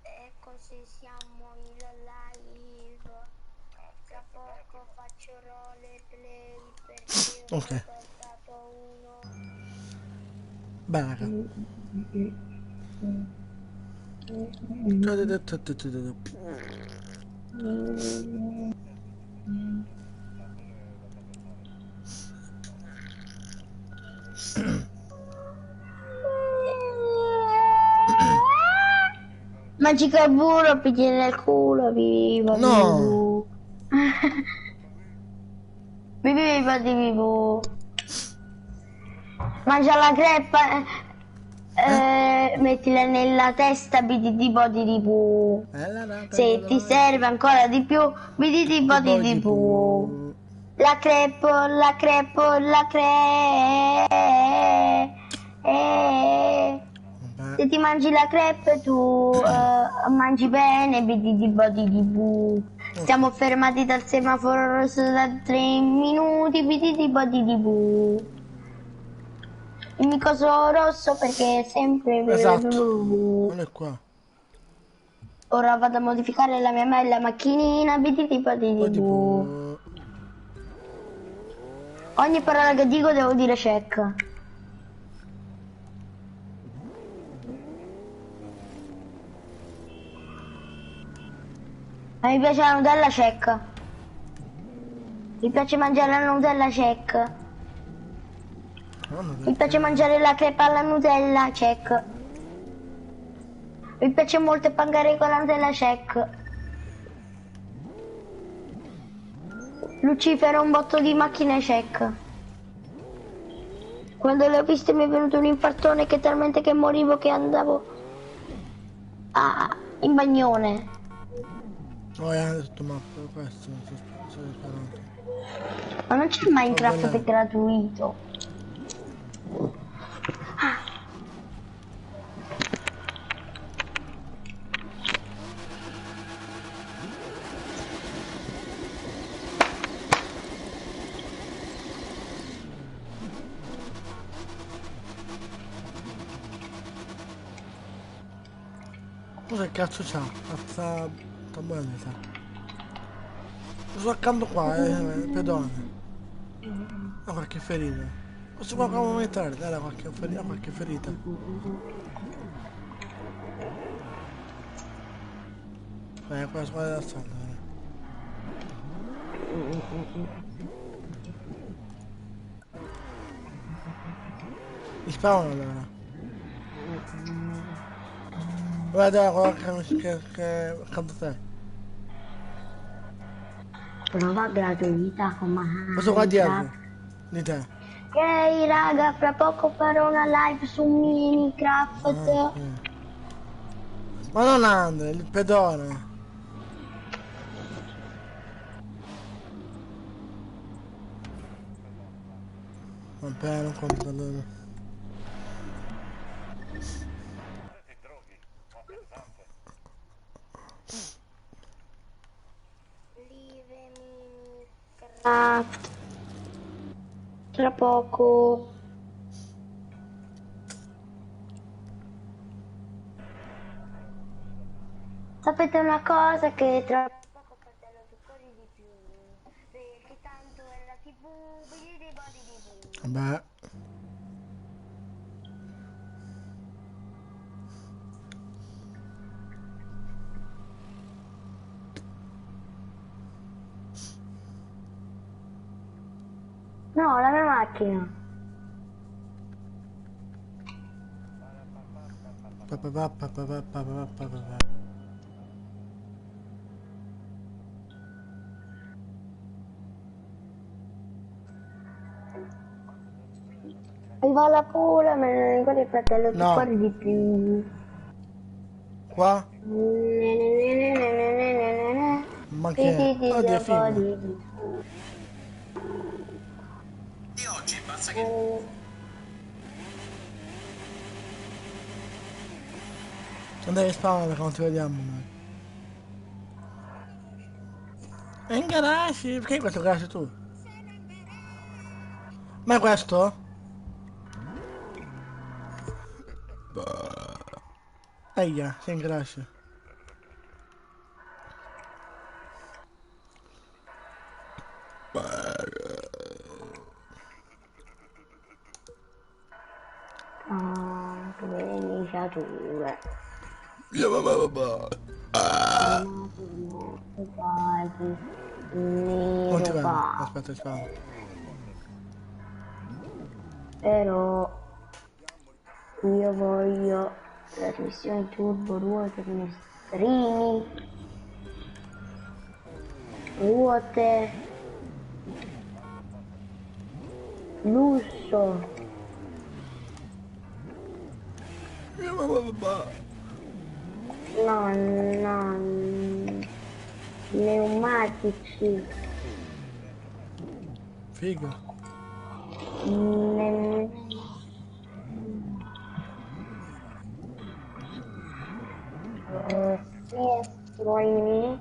Eccoci, siamo in live. Tra poco faccio roleplay perché ho portato uno. Bene, raga. Magicarburo, pigli nel culo, viva, No! vivo. Viva di vivo. Mangia la creppa, mettila nella testa, BDD body di pu. Se ti serve ancora di più, BDD body di pu. La crepo, la crepo, la Se ti mangi la crepe tu mangi bene, BDD body di pu. Siamo fermati dal semaforo rosso da 3 minuti, BDD body di pu. Il mio coso rosso perché è sempre... Esatto. Non è qua. Ora vado a modificare la mia macchinina, BDD body Poi di pu. tipo... Ogni parola che dico devo dire check. A mi piace la Nutella check. Mi piace mangiare la Nutella check. Mi piace mangiare la crepa alla Nutella check. Mi piace molto pangare con la Nutella check. Lucifero un botto di macchine check. Quando le ho viste mi è venuto un infartone che talmente che morivo che andavo in bagnone. Oh, è detto mappa, questo, sto sperando. Ma non c'è Minecraft per gratuito. Cosa cazzo c'ha? Sta buona sa. Sto accanto qua, pedone. Ha qualche ferita. Questo qua come aumentare? Era qualche ferita. Qua squadra da strada. Mi spawnano allora. Guarda che accanto a te. Prova gratuita con Minecraft. Questo qua dietro. Di te. Ok raga, fra poco farò una live su Minecraft. Ma non Andre, il pedone. Vabbè, non conto allora. Minecraft. Tra poco. Sapete una cosa che tra poco fratello tu corri di più. Perché tanto è la TV, vedi dei body TV. Vabbè. No, la mia macchina. Arriva la pure, ma non ricordi fratello, tu No. corri di più. Qua? Ma che? Oddio, figo. E oggi basta che... Non devi spawnare perché non ti vediamo noi. È in garage? Perché questo garage tu? Ma è questo? Aia, sei in crash. Organizzature. Basi. Non ti Nero vedo. va. Aspetta, ti sparo. Però io voglio trasmissione turbo, ruote, finestrini, ruote, lusso, no, no, pneumatici, Figo. ne- finestrini.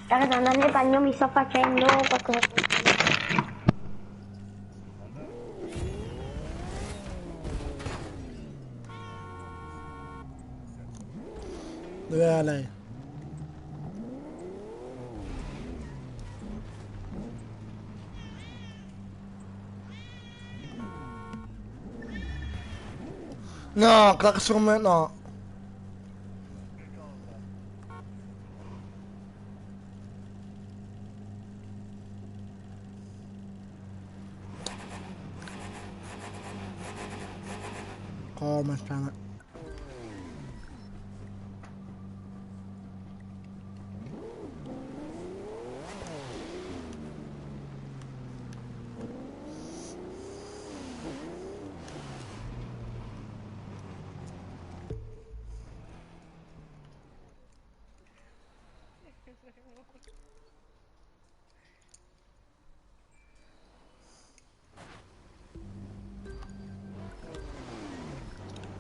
Raga, devo andare nel bagno, mi sto facendo qualcosa. Dove è lei? No, clacson come... no. Come sta?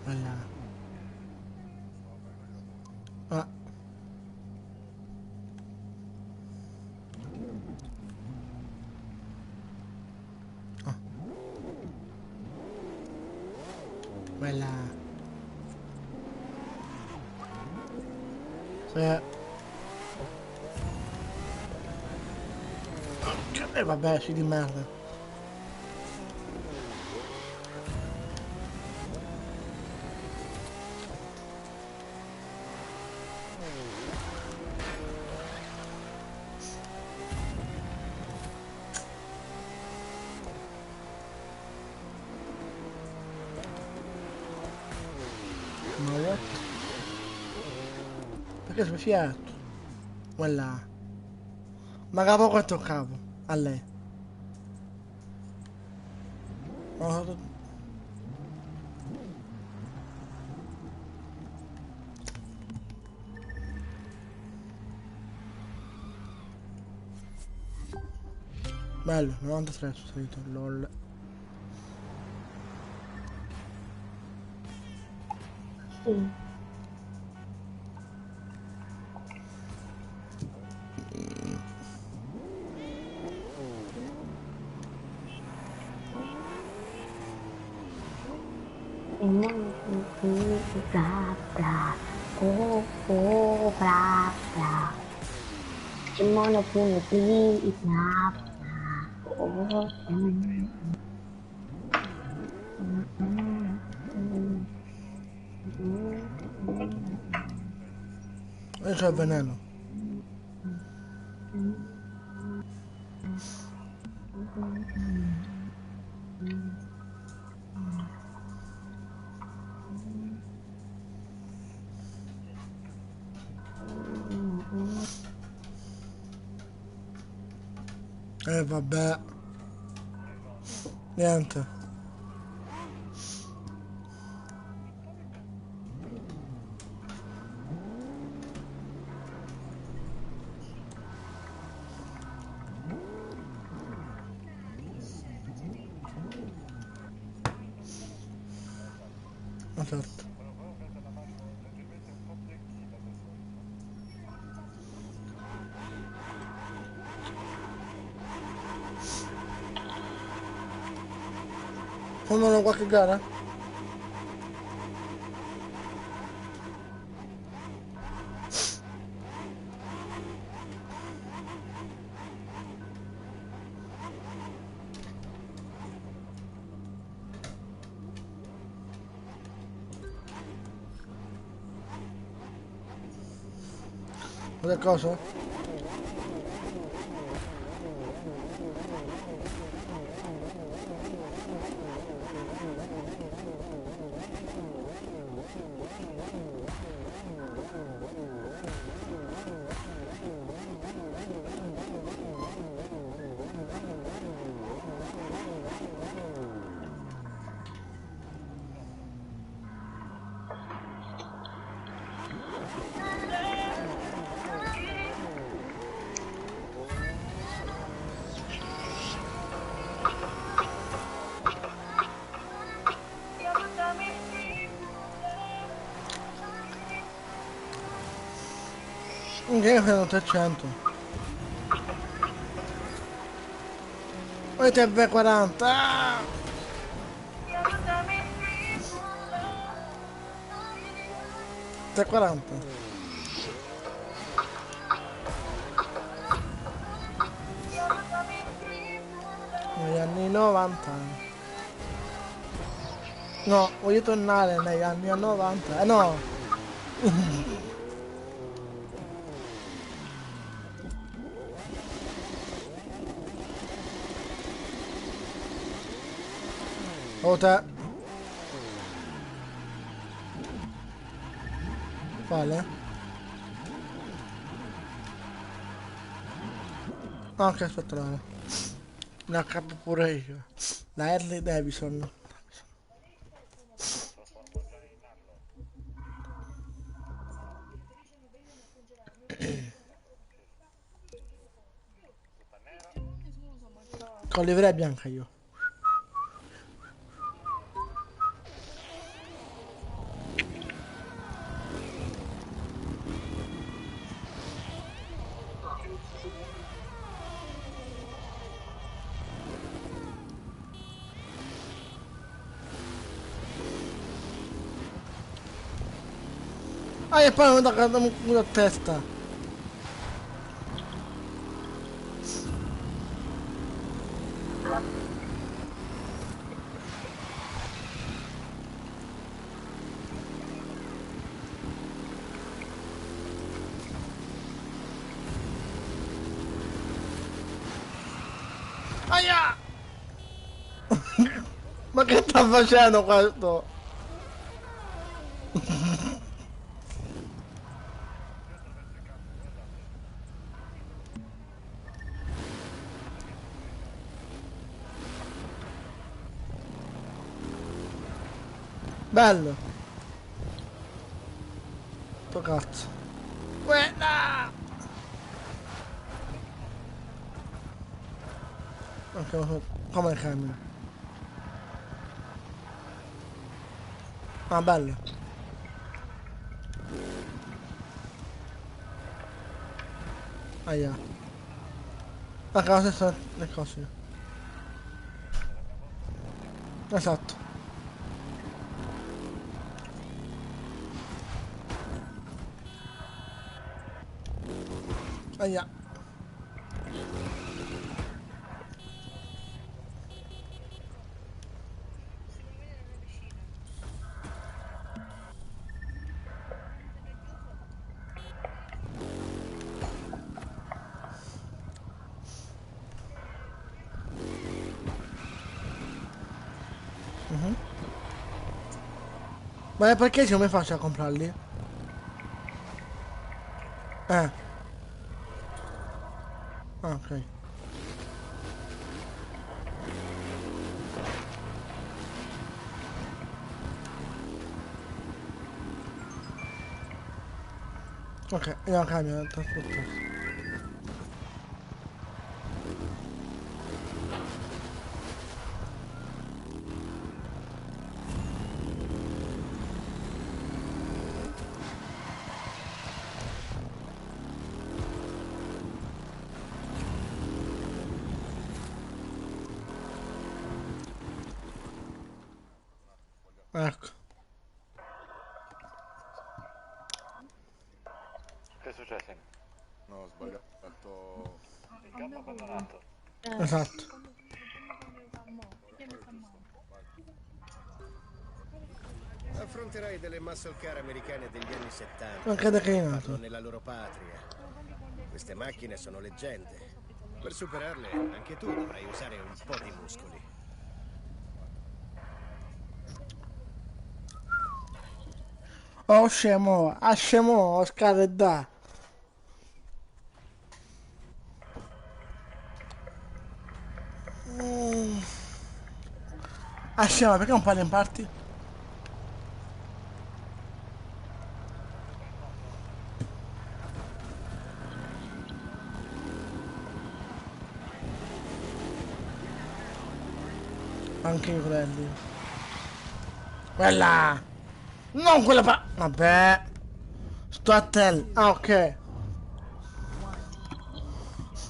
Bella. Ah, ah. Bella. Sì. E vabbè, si di merda. Ma what? Perché sono fiato? Quella. Ma capo quanto capo? A lei. Oh, bello, 93 sono salito, lol. Sì. E bla bla, oh oh bla bla, c'è monofono qui, bla bla, oh E c'è il veneno. E vabbè. Niente. Ma certo. Fanno qualche gara? Cos'è coso? Che sono 300. Poi TV40. Ah! 340. Negli anni 90. No, voglio tornare negli anni 90. No! Oh te. Vale? Ah, ok, aspetta, no. La capo pure io. La Harley Davidson. Con livrea bianca io. Ah, e poi mi tocca un culo a testa. Aia! Ma che sta facendo questo? Bello. Sto cazzo. Quella! Ok, come cammina? Ah, bello. Aia. La cosa sono le cose. Esatto. Aia. Ma perché come faccio a comprarli? Ah, ok. Ok, andiamo a cambiare, trasportarsi. Ecco. Che è successo? No, ho sbagliato. Il campo abbandonato. Esatto. Affronterai delle muscle car americane degli anni 70 Anche che parlo declinato. nella loro patria. Queste macchine sono leggende. Per superarle, anche tu dovrai usare un po' di muscoli. Oh scemo, ah scemo, scaredda. Ah scemo, perché non parli in party? Anche i quelli. Quella! Non quella pa... Vabbè. Sto a tel. Ah, ok.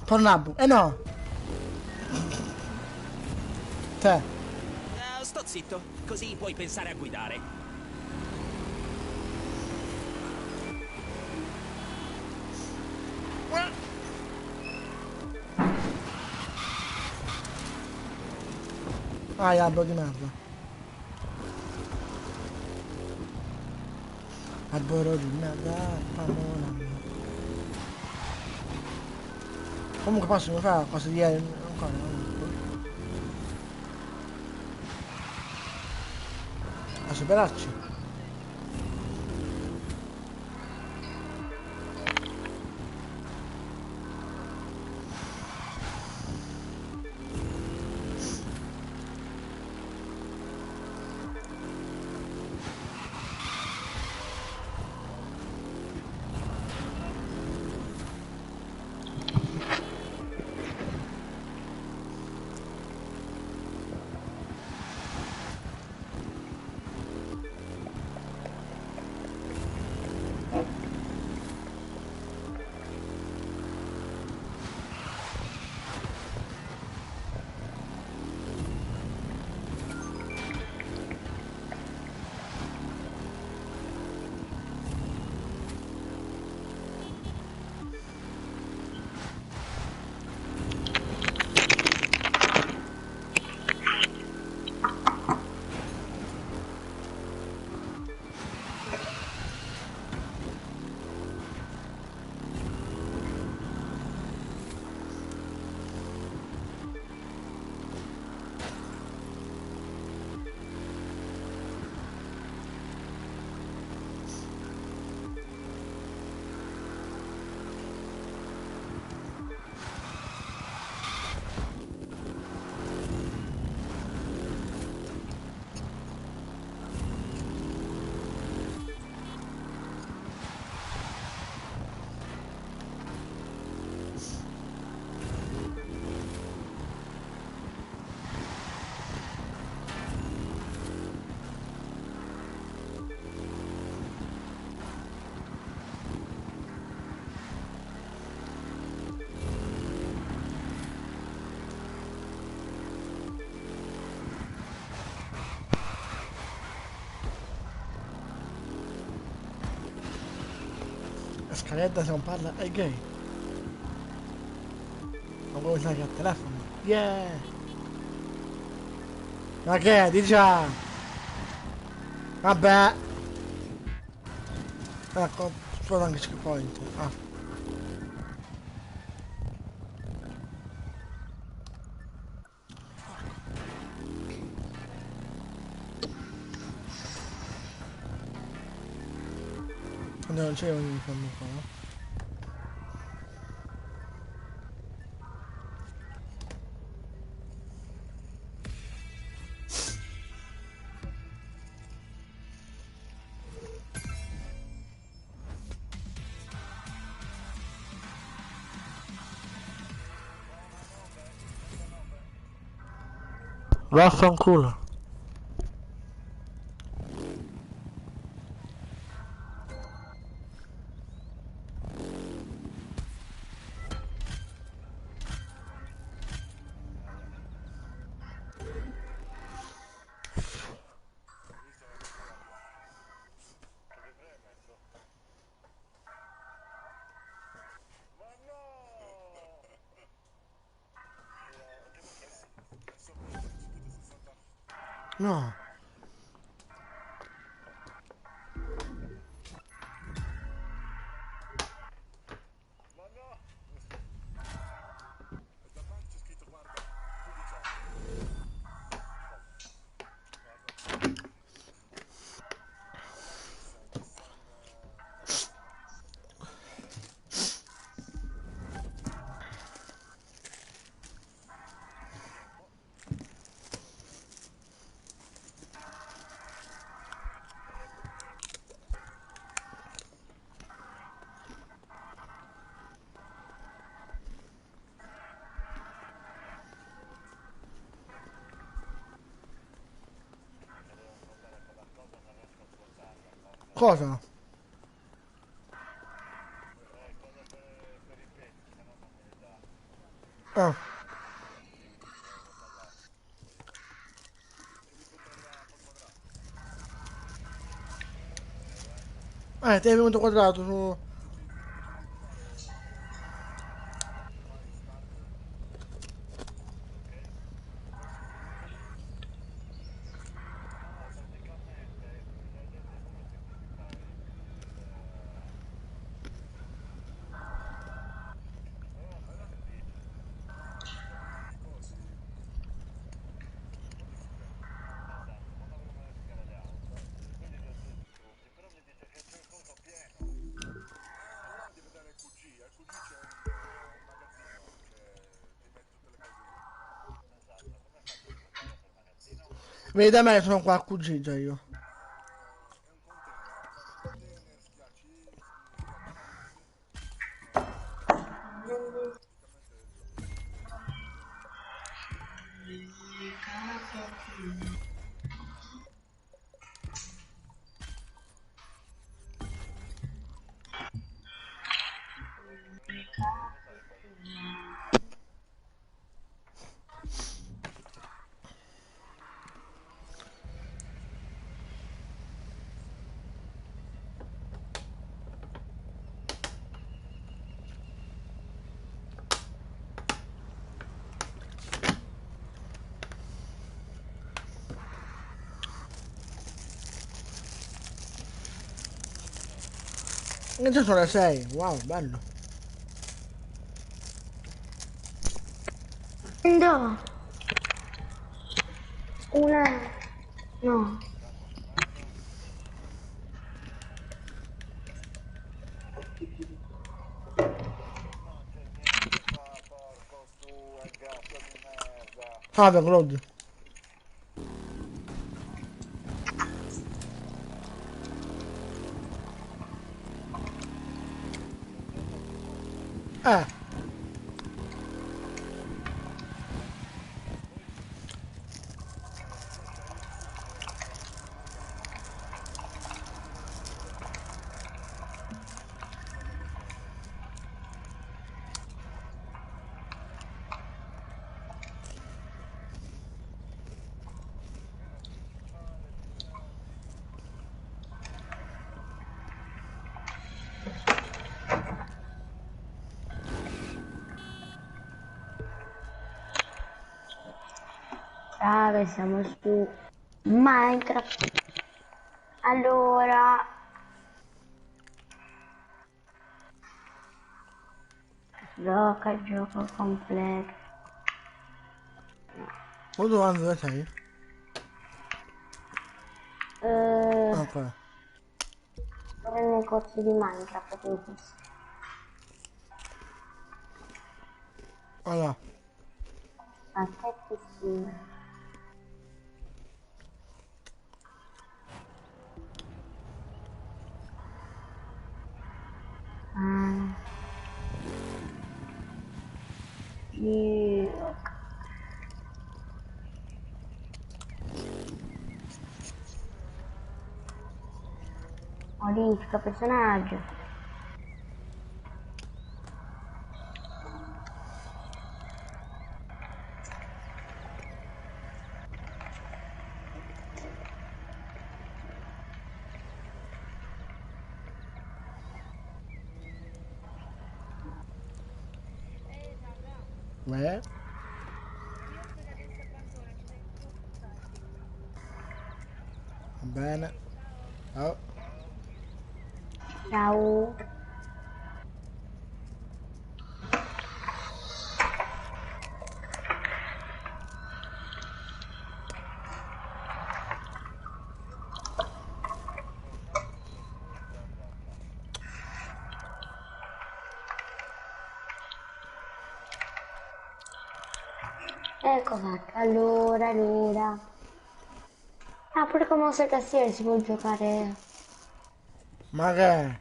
Tornabo. Eh no. Te. Sto zitto, così puoi pensare a guidare. Ah, albero di merda. Albero di merda. Pamona. Comunque posso mi fare cosa di ieri ancora. A superarci. Scaletta se non parla è gay. Non vuoi usare il telefono. Yeah! Ma che? Di già! Vabbè! Ecco, solo anche skill point. Ah. Non c'è un uniforme qua. Vaffanculo. No. cosa? Ah. Ti è venuto quadrato su... Vedi da me, sono qua a QG già io. E già sono le 6, wow, bello. No. Una... No. Ah, per Claude. Eh. Raga, siamo su Minecraft. Allora, gioco completo. Ma dove sei? Ok. Sono nel negozio di Minecraft, quindi Allora. aspetti sì. Sì. Modifica personaggio. Beh. Va bene. Oh. Ciao. Ecco fatto. Allora. Ah, pure con mouse e tastiere si può giocare. Ma che?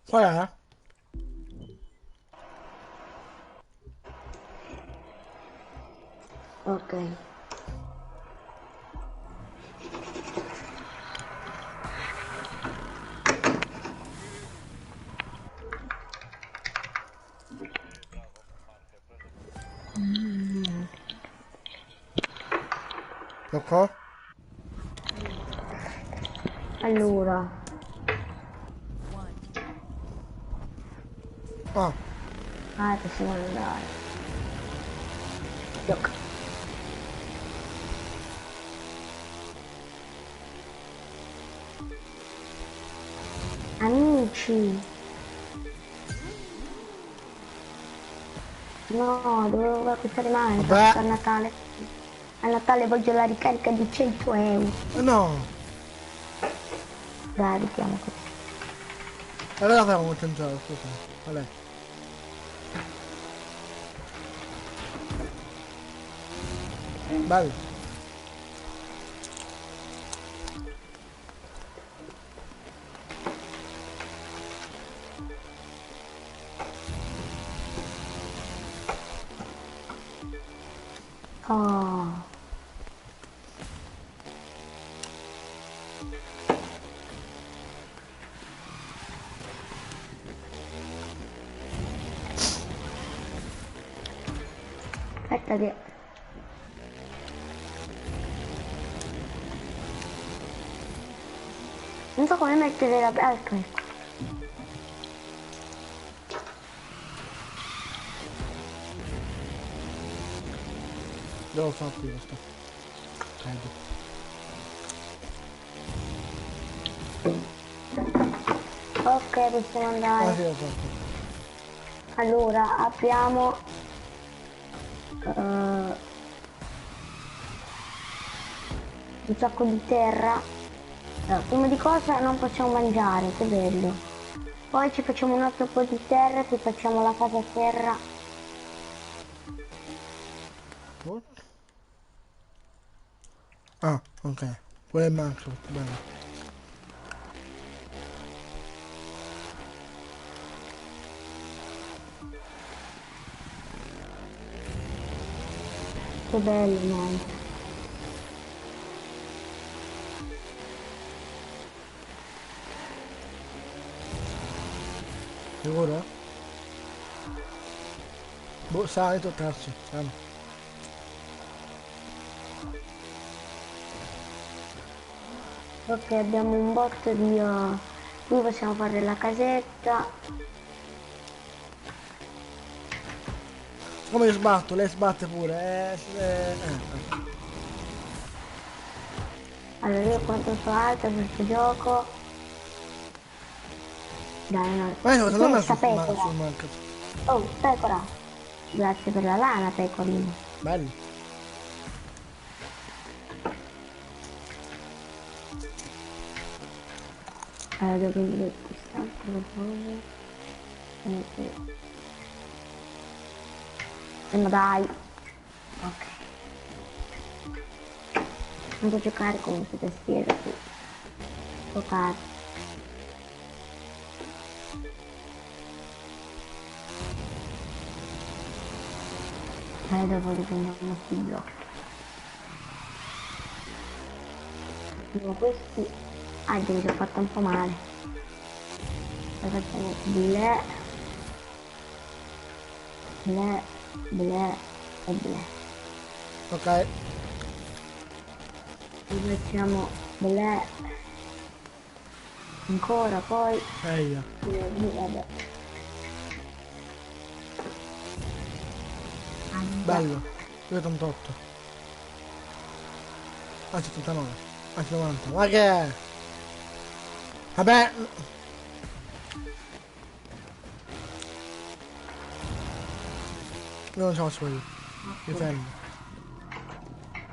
Qual è? Ok. Tocco? Allora, Ah, possiamo andare. Gioca. Amici. No, dovevo acquistare Minecraft Vabbè. a Natale. A Natale voglio la ricarica di 100 euro. no. Dai, mettiamo così. Allora avevamo tentato, scusa. Vabbè. Bello. Oh. Aspetta che... Non so come mettere la... Ecco. Devo fare qui questo. Ok, possiamo Ah andare. sì, l'ho fatto. Allora, apriamo un sacco di terra. Allora, prima di cosa non possiamo mangiare, che bello. Poi ci facciamo un altro po' di terra, ci facciamo la casa a terra. What? Ah, ok. Quello è Minecraft, bene. Che bello, no? Sicuro? Boh, sai, toccarci. Ok, abbiamo un botto di... qui possiamo fare la casetta. Come io sbatto, lei sbatte pure. Allora io quanto so alta questo gioco. Dai, no. Ma io Chi non ho è messo sta sul pecora? Minecraft. Oh, pecora. Grazie per la lana, pecorino. Bello. Dove mi quest'altro dove? Ma dai. Ok. Non può giocare con questa tastiera qui. Giocare. Dopo riprendiamo questi blocchi. Prima questi. Ah, già mi sono fatto un po' male. Poi facciamo blè. Blè. Blè. E blè. Ok. Poi facciamo blè. Ancora, poi. Eia. Vabbè. Bello. 288. Anzi 89. Anzi 90. Ma che è? Vabbè. Io non ce la faccio io. Difendo.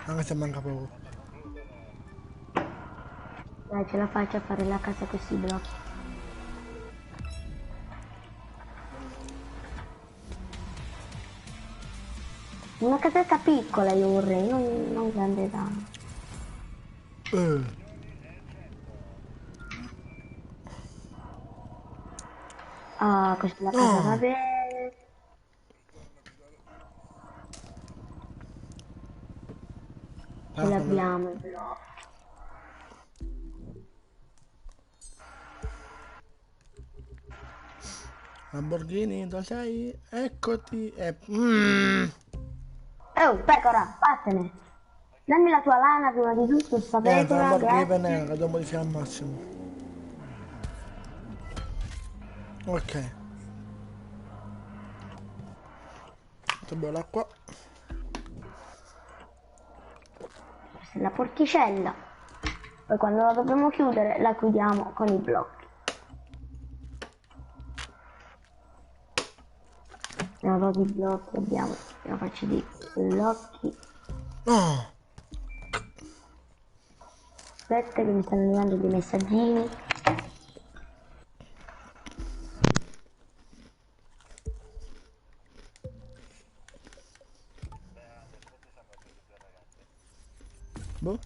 Anche se manca poco. Dai, ce la faccio a fare la casa con questi blocchi. Una casetta piccola io vorrei, non grande tanto. Ah, questa è la casa va No. bene. Ce l'abbiamo i blocchi. Lamborghini, dove sei? Eccoti. Oh, pecora, vattene. Dammi la tua lana prima di tutto, sta Niente, pecora, non borghese grazie. nera, la devo modificare al massimo. Ok. Abbiamo l'acqua. Questa è la porticella. Poi quando la dobbiamo chiudere, la chiudiamo con i blocchi. Abbiamo pochi blocchi, abbiamo faccio di blocchi. No! Aspetta che mi stanno arrivando dei messaggini. Boh.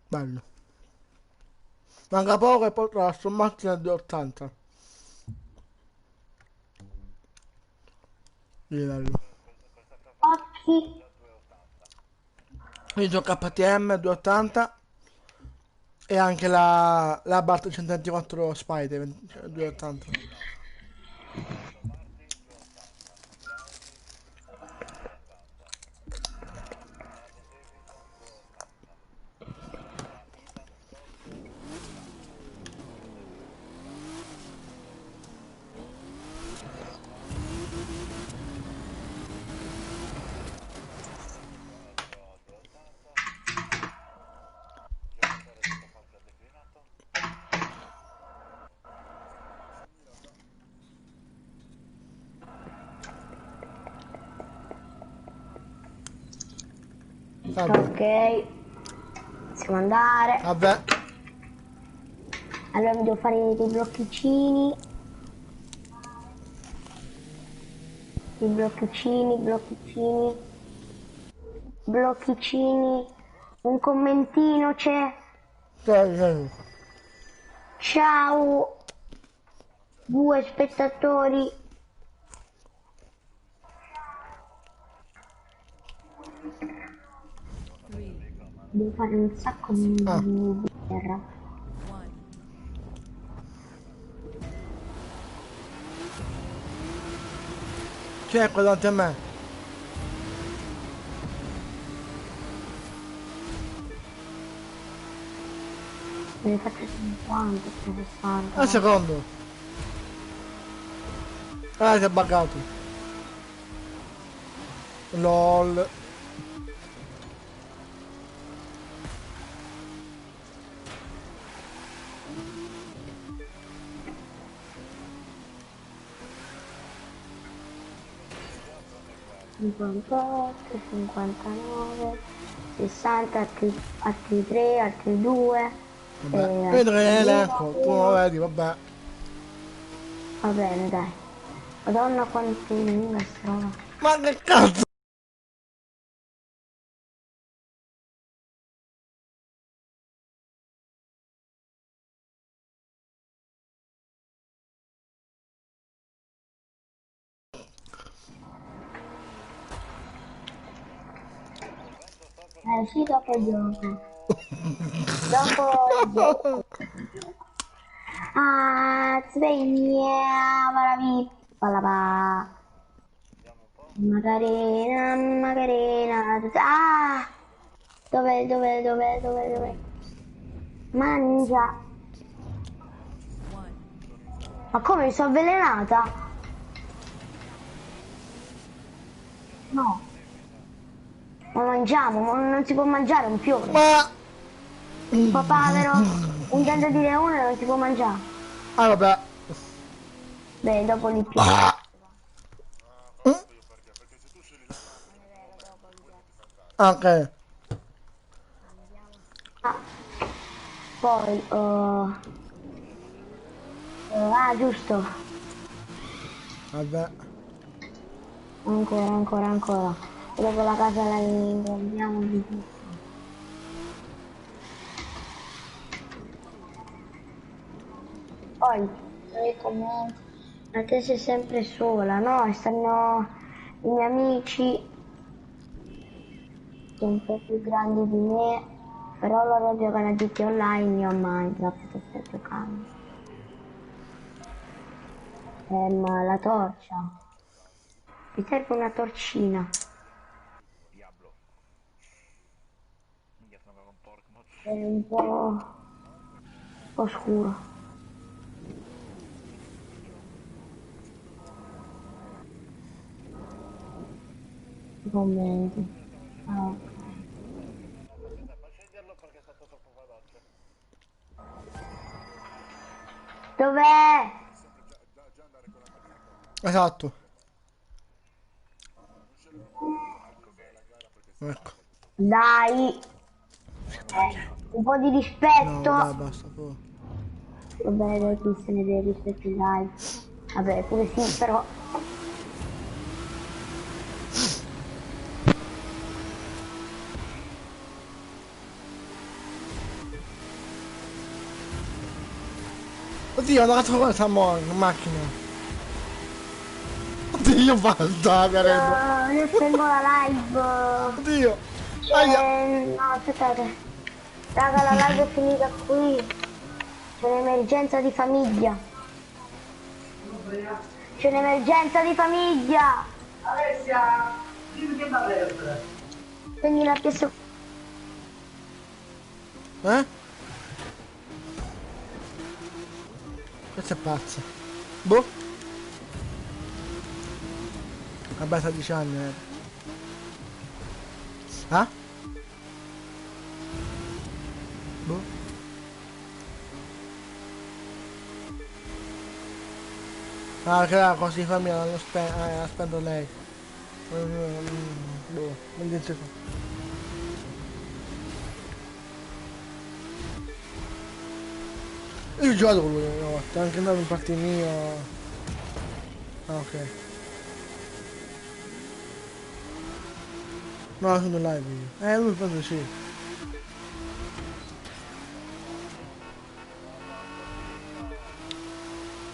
Bello. Manca poco e poi trasformarsi nel 280. Livello. Occhi. Quindi ho KTM 280 e anche la Bart 124 Spider 280. Vabbè, Ok. Possiamo andare. vabbè. Allora mi devo fare dei blocchicini. I blocchicini. Blocchicini. Un commentino c'è. Ciao. 2 spettatori. Devo fare un sacco di terra. C'è qua davanti a me. Ne faccio 50, 60. Un secondo. Ah, si è buggato. LOL. Cinquantotto, 59, 60, altri 3, altri 2. Vabbè. Vedo che è elenco. Tu non lo vedi, vabbè. Va bene, dai. Madonna quanto mi strano. Ma che cazzo? Sì, dopo il gioco. Dopo il gioco. Ah, sveglia, bravi. Palapa. Macarena, Macarena. Ah! Dove? Mangia. Ma come mi sono avvelenata? No. Ma mangiamo, ma non si può mangiare un fiore. Ma... Un papavero, un dente di leone non si può mangiare. Ah, vabbè. Beh, dopo li più. Ok. Ah, poi, ah, giusto. Vabbè. Ancora. E dopo la casa la riemppiamo di tutto. Poi, commenti. Ma te sei sempre sola, no? E stanno i miei amici, sono un po' più grandi di me, però loro giocano a GTA Online, io a Minecraft sto giocando. Ma la torcia. Mi serve una torcina. È un po' scuro. Commenti. Ah, ok. Dov'è? Esatto. Ecco. Dai. Un po' di No, rispetto. dai, basta. Poi. Vabbè, dai, chi se ne deve rispettare, dai. Vabbè, pure sì, però... Oddio, ho dato questa macchina. Oddio, basta, Garello. io spengo la live. Oddio. Aia. No, aspettate. Raga, la live è finita qui. C'è un'emergenza di famiglia. C'è un'emergenza di famiglia. Alessia, dimmi che va bene. Prendi la PS... Eh? Questa è pazza. Boh. Vabbè, 16 anni, Ah? Boh. Ah, che la cosa di famiglia l'hanno spento lei. Boh, non niente fa. Io ho giocato con lui una volta, anche andato in parte mio. Ah, ok. No, sono live io. Lui penso sì.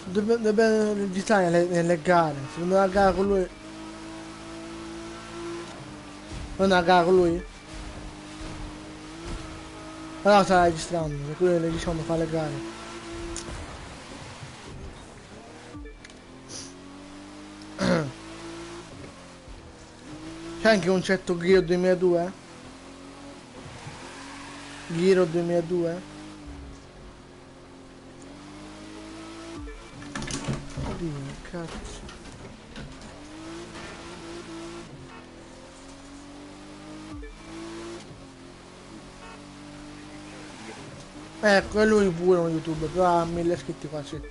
Deve registrare nelle gare. Se non è una gara con lui. Non è una gara con lui? Allora sta registrando, per cui le diciamo fa le gare. C'è anche un certo Giro 2002? Giro 2002? Oddio, cazzo. Ecco, è lui pure un youtuber, però ha 1000 iscritti quasi.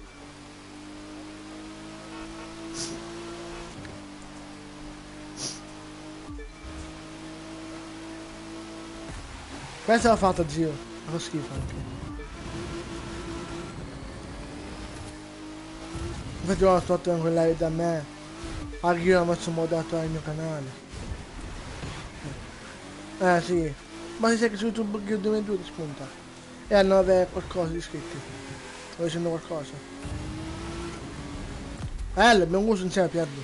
Questa l'ha fatta, zio. Fa schifo anche. Infatti ho fatto anche live da me. Anche io ho messo modato al mio canale. Sì. Ma si sa che su YouTube Gear 2002 ti spunta. E hanno avere qualcosa di iscritti. Sto dicendo qualcosa. Abbiamo uso insieme a Pierdo.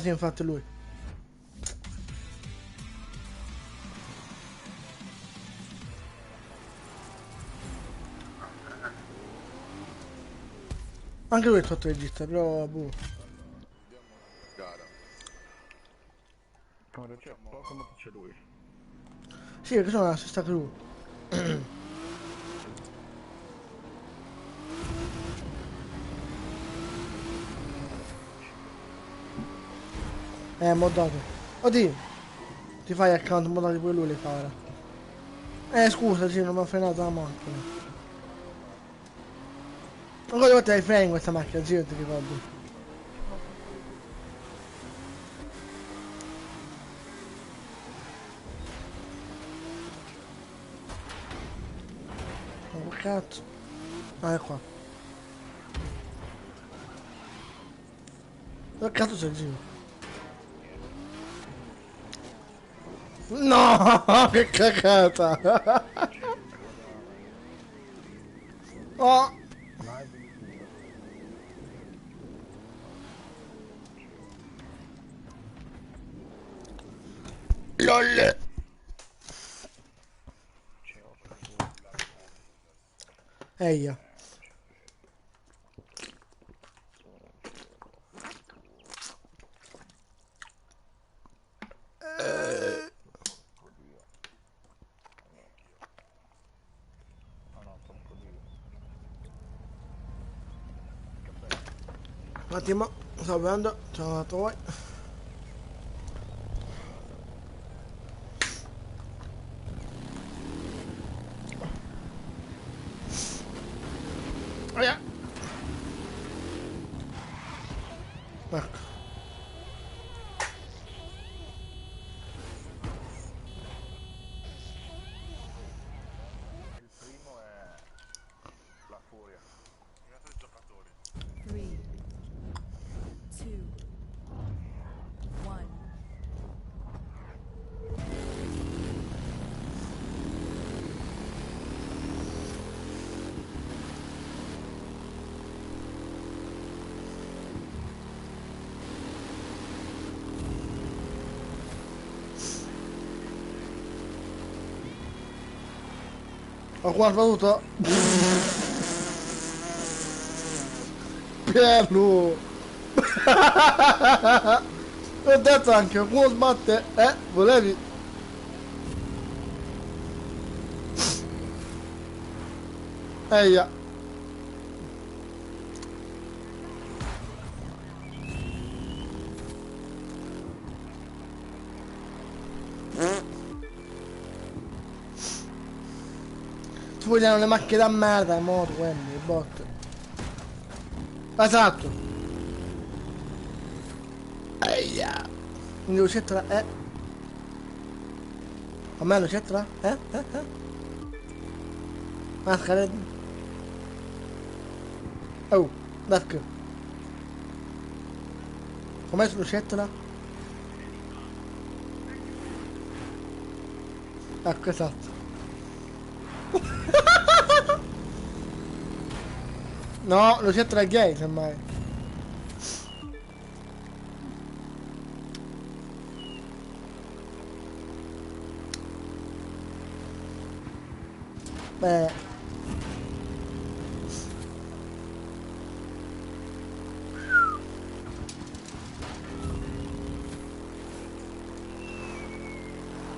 Sì, infatti lui. Anche lui è fatto regista, però boh. Gara. C'è poco ma c'è lui. Sì, perché sono la stessa crew. Modato. Oddio. Ti fai account modato pure lui li fa ora. Scusa, sì, non mi ha frenato la macchina. Ancora volte hai freni in questa macchina, zio, ti ricordo. Oh, che cazzo. Ah, è qua. Dove cazzo c'è il zio? No, che cagata! Oh! LOL! Eia. Un attimo, sto vedendo, sono andato voi. Via. Ecco. Il primo è la furia. 3, 2, 1. Ho qua sbattuto. Piano. Ho detto anche uno sbatte. Volevi? Eia. Ci vogliono le macchine da merda, moto, quindi, botte. Esatto. Eia. Quindi lucetta a me lucetta Maschera. Oh, Dark. Com'è lucetta? Ecco, esatto. No, lucetta è gay, semmai. Beh.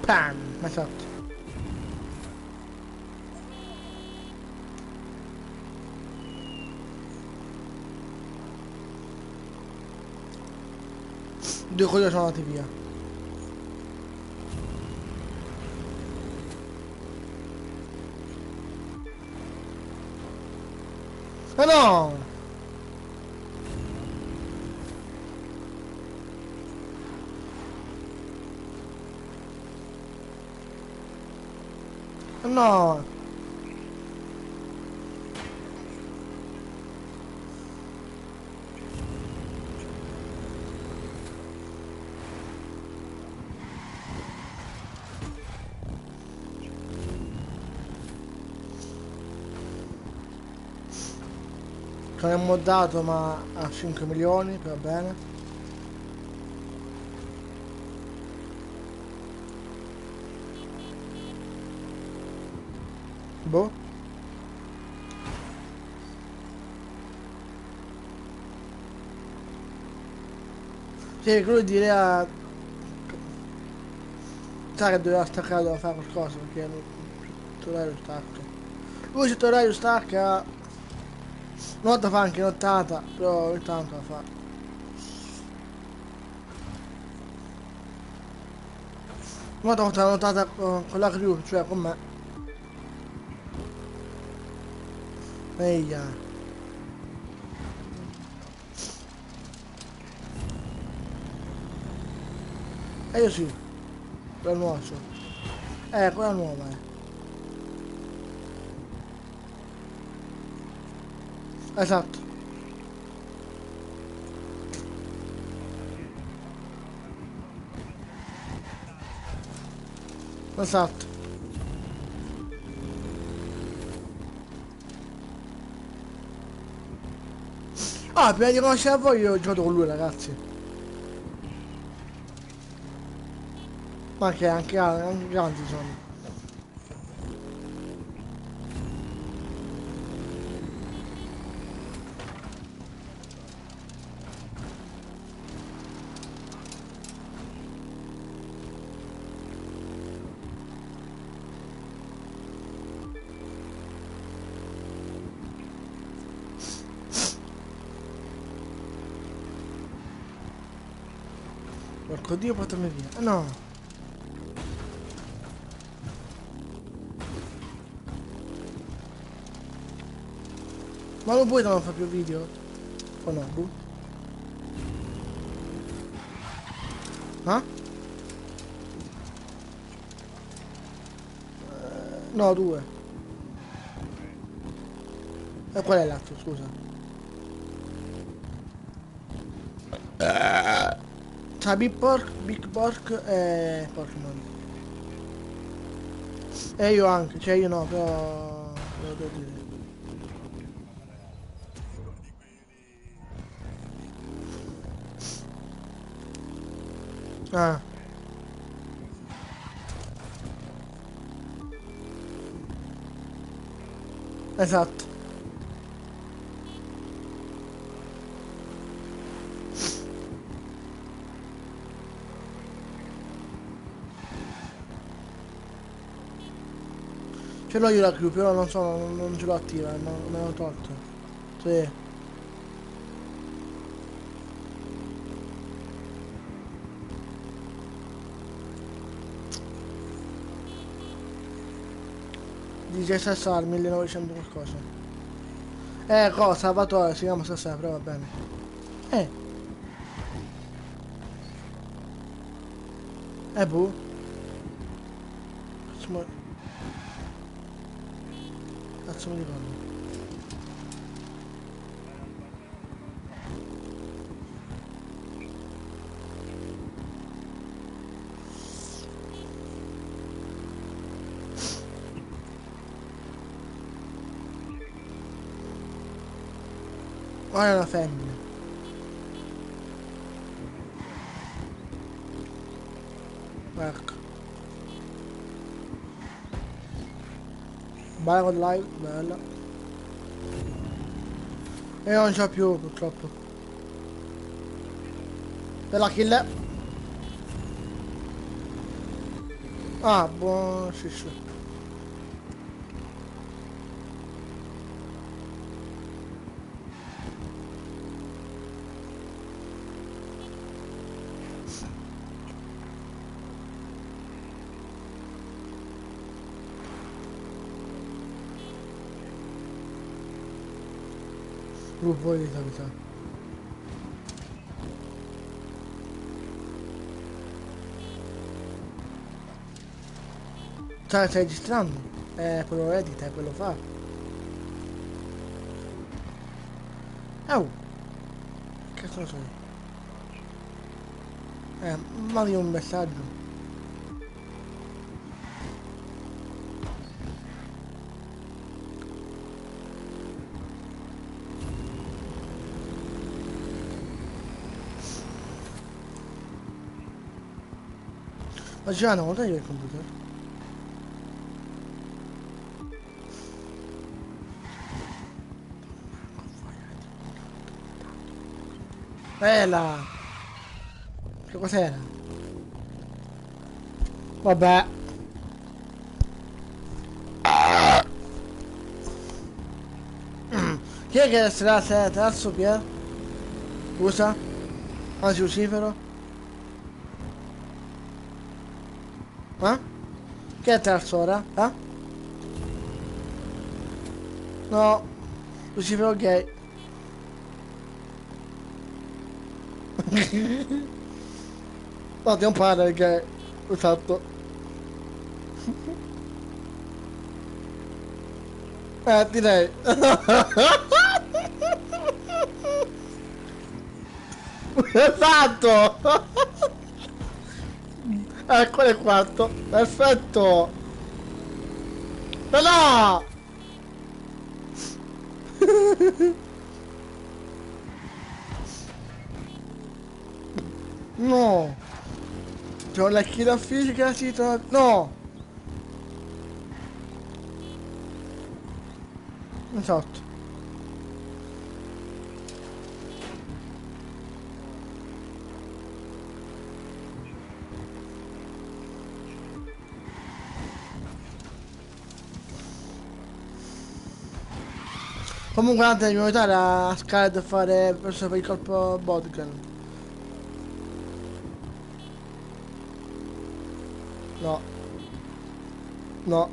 Pam, esatto. Due coglioni sono andati via. Ma no! Ma no! Non è moddato ma a 5 milioni, va bene. Boh. Sì, quello dire a... Sai che doveva staccare, doveva fare qualcosa perché non... Torello stacca. Lui se Torello stacca... Una volta fa anche nottata, però ogni tanto la fa. Una volta ho fatto la nottata con la crew, cioè con me. Eia. E io sì. Quella nuova so. Quella nuova Esatto. Esatto. Ah, prima di conoscere voi io ho giocato con lui, ragazzi. Ma che anche grandi sono. Porco Dio, portami via. No. Ma lo puoi non fare più video? O no? Boh. Ah? No, 2. E qual è l'altro, scusa? C'ha Big Pork e Pokémon. E io anche, cioè io no, però lo devo dire. Ah. Esatto. Ce l'ho io la crew, però non so, non ce l'ho attiva, ma me l'ho tolto. Sì. DJ Sassar 1900 qualcosa. Cosa? Salvatore, si chiama Sassar, però va bene. Boh. Cazzo mi ricordo. Ora è una femmina. Ecco. Bella con live, bella. E non c'ho più purtroppo. Per la kill. Ah, buono, sì sì. Gruppo di capitano. Cioè, stai registrando? Quello edita, quello fa. Oh! Che cosa sono? Mandi un messaggio. Ma già no, dai il computer. Bella! Che cos'era? Vabbè. Chi è che sarà terzo, Pier? Scusa? Anzi, Lucifero? Che è terzo ora? No. Lucifero gay. No, ti un padre gay. Esatto. Direi. Esatto. Ecco il quarto. Perfetto. Ma no. No. C'ho la scheda fisica, si trova. No. Esatto. Comunque anche devi aiutare a Scarlet a fare per il colpo Bodgan. No. No.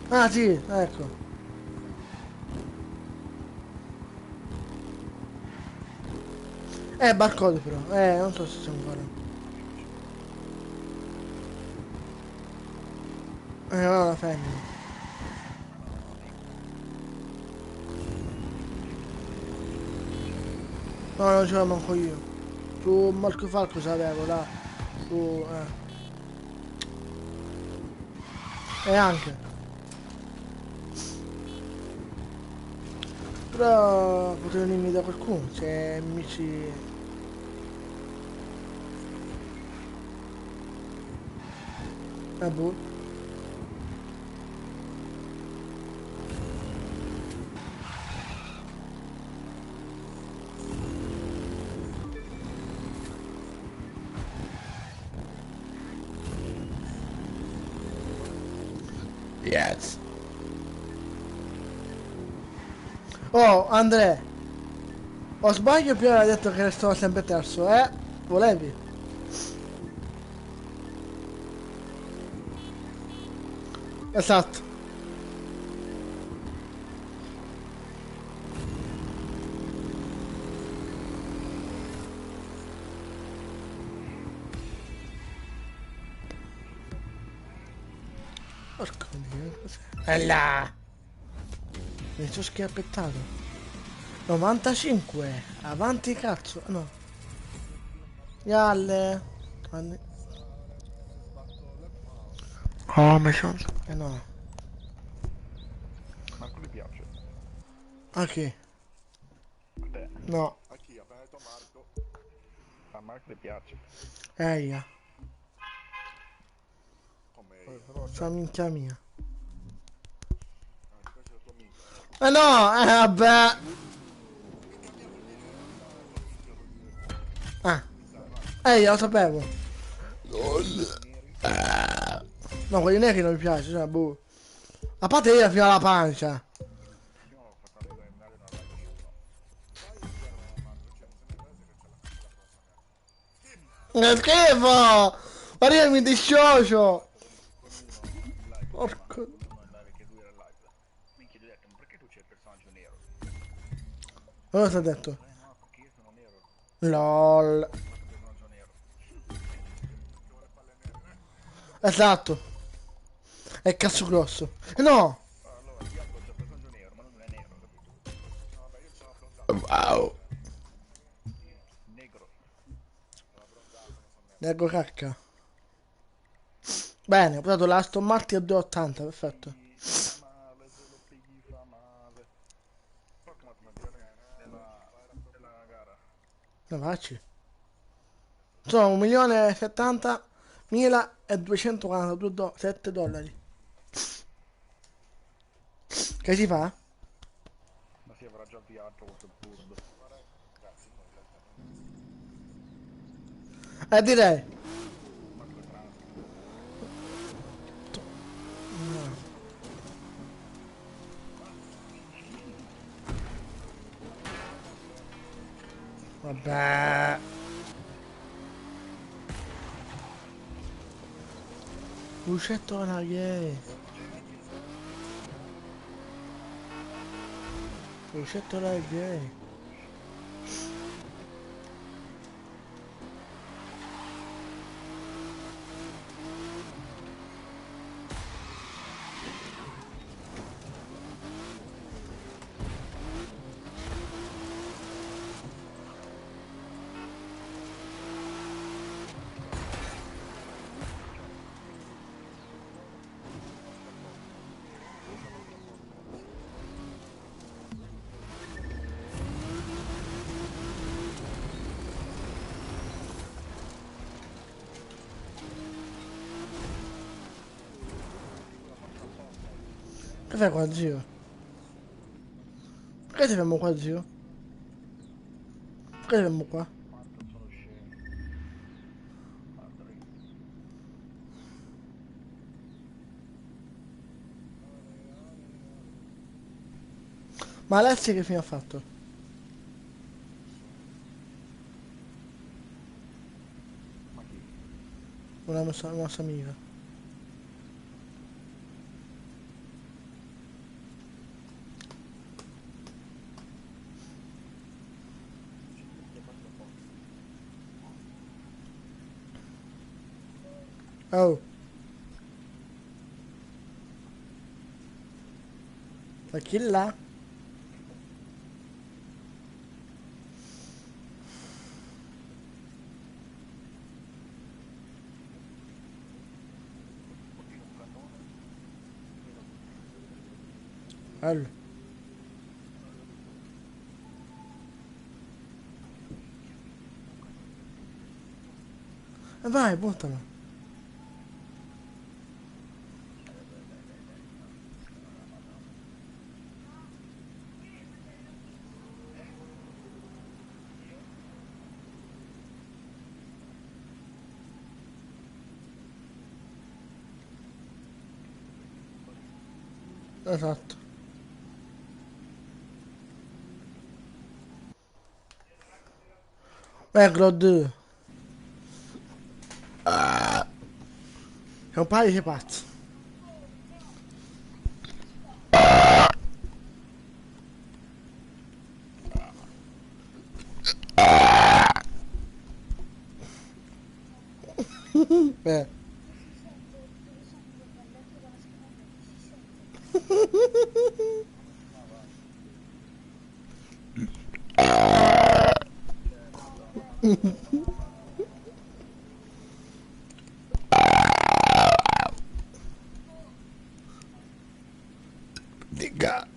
Ah sì, ecco. Barcode però. Non so se possiamo fare. No, la femmina. No, non ce la manco io. Su Marco Falco sapevo, là. Su, E anche. Però potrei venirmi da qualcuno, se amici... boh. Yes. Oh, Andrea, o sbaglio più ha detto che restavo sempre terzo, Volevi? Esatto. Porco dio, cos'è? E là! Mi sono schiappettato. 95, avanti cazzo, no. Yalle. Oh, mi sono... no. Marco gli piace. A chi? A te. No. A chi? Ha appena detto Marco. A Marco gli piace. Eia. Come Però Sta minchia mia. ti piace la tua amica? No, vabbè. Ah. Lo sapevo. No, quelli neri non mi piace, cioè, boh. A parte io fino alla pancia. prima ho fatto una preliminare una live di uno. Che schifo! Guarda, io mi dissocio. Con uno in live prima. Porco. Con uno in live che lui era in live. Minchia, gli ho detto, ma perché tu c'è il personaggio nero? Cosa ti ha detto? No, perché io sono nero. LOL. Questo personaggio nero. Esatto. È cazzo grosso. No! Allora, Diablo c'è il personaggio nero, ma non è nero, capito? Wow. Negro. Leggo cacca. Bene, ho usato la Aston Martin a 280, perfetto. Ti fa male, se lo pigli fa male. Porca matematica della gara. Ne facci. Sono 1.070.242 dollari. Che si fa? Ma si avrà già avviato questo turbo. Direi. Manco trans. Vabbè. Uscettona gay. Uscettona gay. Che fai qua, zio? Perché ti fermo qua, zio? Perché ti fermo qua? Quanto sono scemo. Madre. Ma Alessia che fine ha fatto? Una nostra amica. Oh. Ma chi là? Bello. E vai, buttalo. Esatto. Eccolo 2. È un paio di pazzi. Eh. Nigga.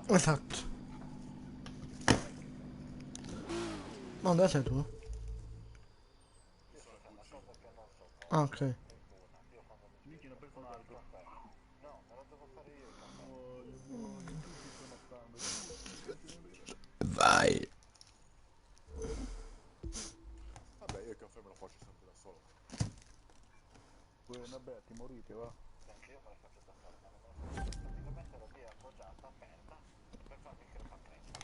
Esatto. Ma dove sei tu? Ah, ok. Minchia, ne ho preso un altro. No, me lo devo fare io il caffè. Muoio, tutti stanno stando. Vai. Vabbè, io il caffè me lo faccio sempre da solo. Vabbè, ti morite, va. Anche io me lo faccio da solo, ma non me lo faccio praticamente la via appoggiata, aperta, per farmi il crema crema.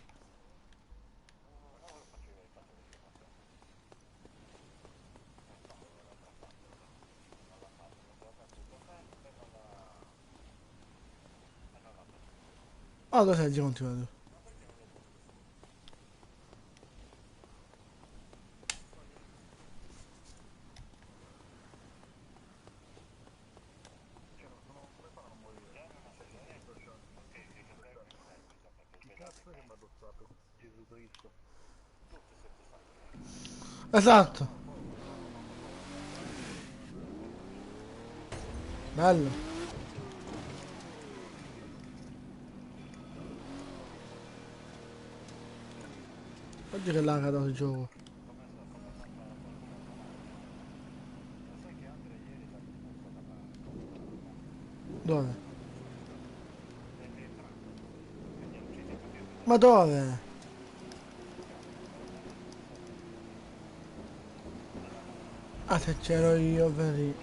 Non lo faccio io, faccio il crema crema. No, dall'altra parte, non la faccio, perché ho messo il caffè e non la... e non la faccio. Ah, dove sei? Non ti vedo. Che cazzo che mi ha addossato? Gesù Cristo. Esatto. Bello. Oggi che l'ha dato il gioco. Dove? Ma dove? Ah, se c'ero io, vedi.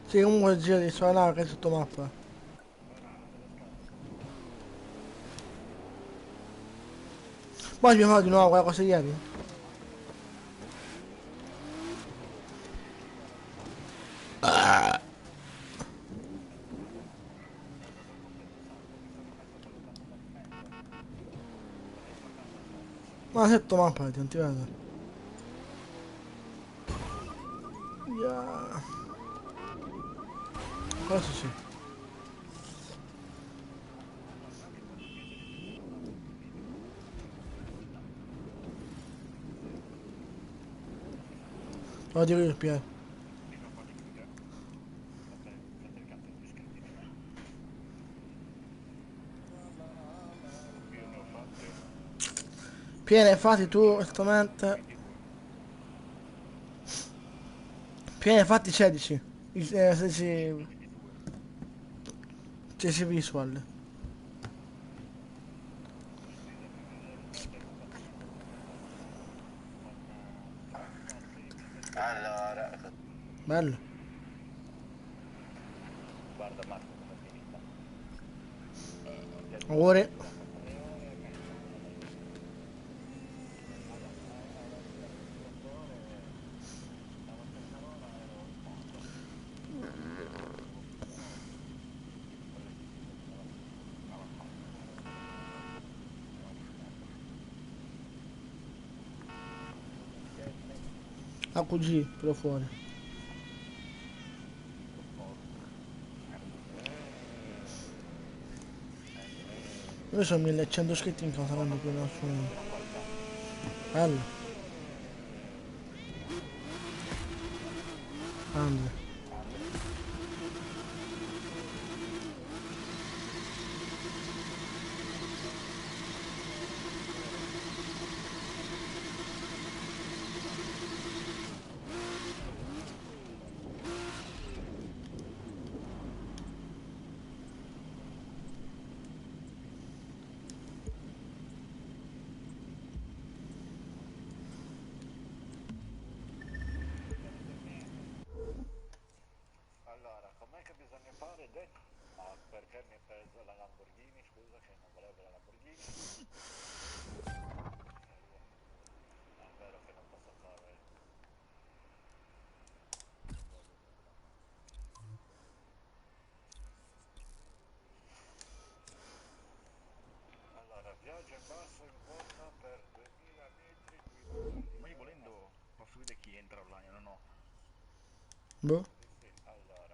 Sì, comunque il giro di suonare che è sotto mappa. Poi abbiamo fatto di nuovo quella cosa ieri. Ma sotto mappa, non ti vedo. Yeah. Adesso sì. Lo dico io, Pier. Piene, infatti tu, onestamente... Piene, infatti 16. 16... 16 visual. Allora, Bello. guarda Marco come è finita. Auguri. AQG, però fuori. Io sono 1100 iscritti in casa, non più nessuno. Bello. Grande. Allora, com'è che bisogna fare? Ma perché mi ha preso la Lamborghini? Scusa che non volevo la Lamborghini. È vero che non posso correre. Allora, viaggio in basso in quota per 2000 metri, guida Ma io volendo posso vedere chi entra online o no? Boh. sì, allora.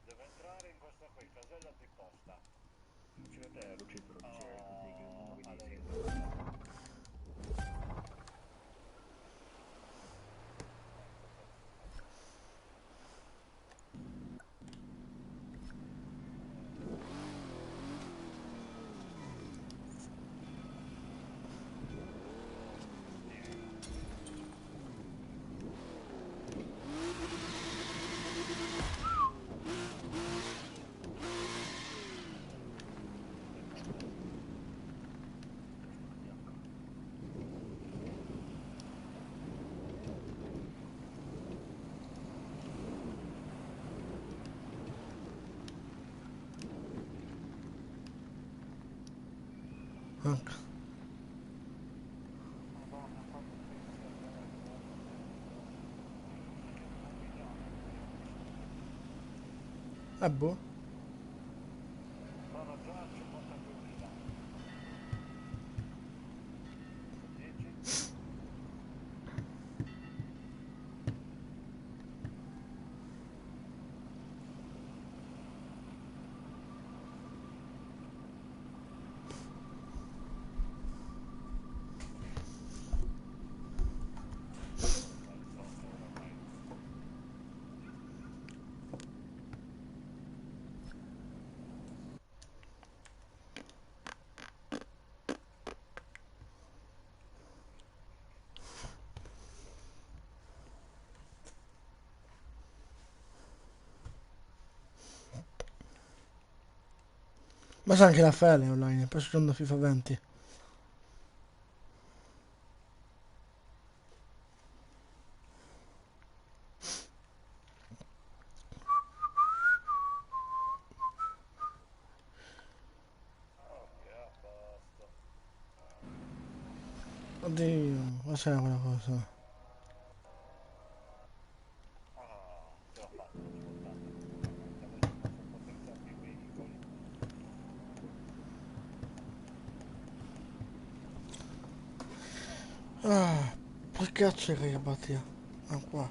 Devo entrare in questa qui, casella di posta. Dice te, Lucifero, dice così che uno vedi Allora, se entra online. Ecco. Boh. Sono già a 52.000. 10. Ma c'è anche la Fele online, poi sto giocando a FIFA 20. Oddio, ma c'è quella cosa? Ce l'ho fatta, siamo potenziati i veicoli. Ah, che cazzo è che battia? Ah, qua.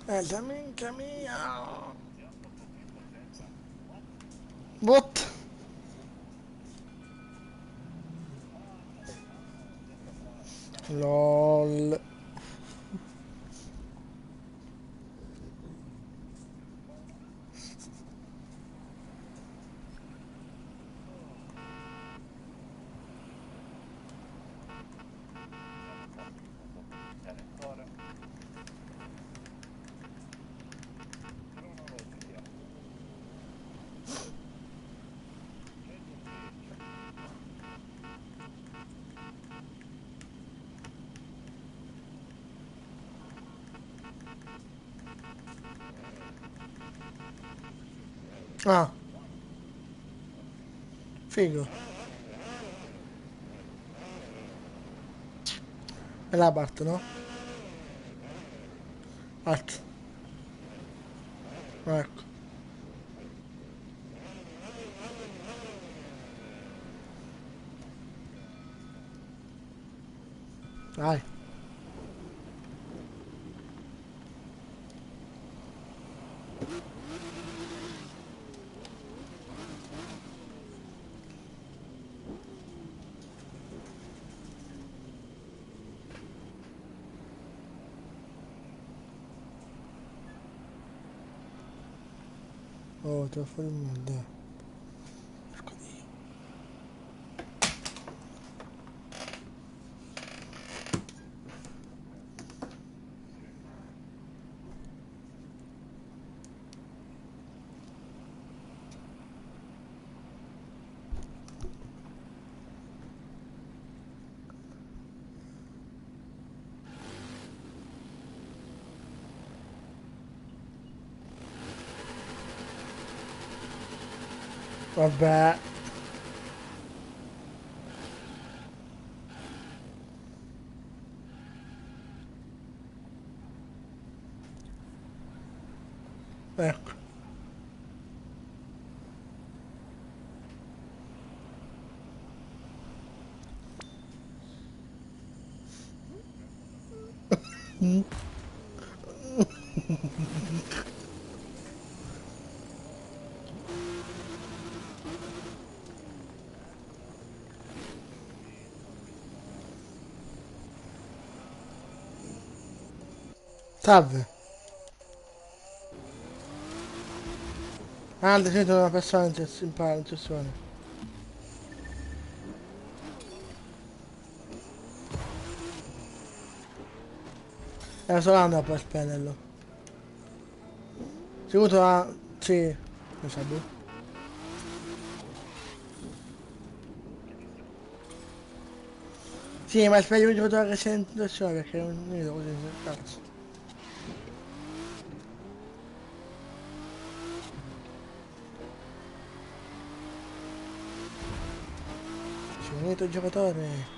La minchia mia! What? LOL. Ancora. Cronologia. Ah, figo. È la Bart, no? Art. Ecco. Dai. Oh, te lo fuori il mondo. Porco Dio. Vabbè. Ecco. Salve. Ah, di solito una persona in sessione. Era solo andare per spenderlo. Sicuro a... Sì. Lo sa, boh. Sì, ma spero di giocare in sessione perché non vedo così, cazzo. Sì. finito il giocatore.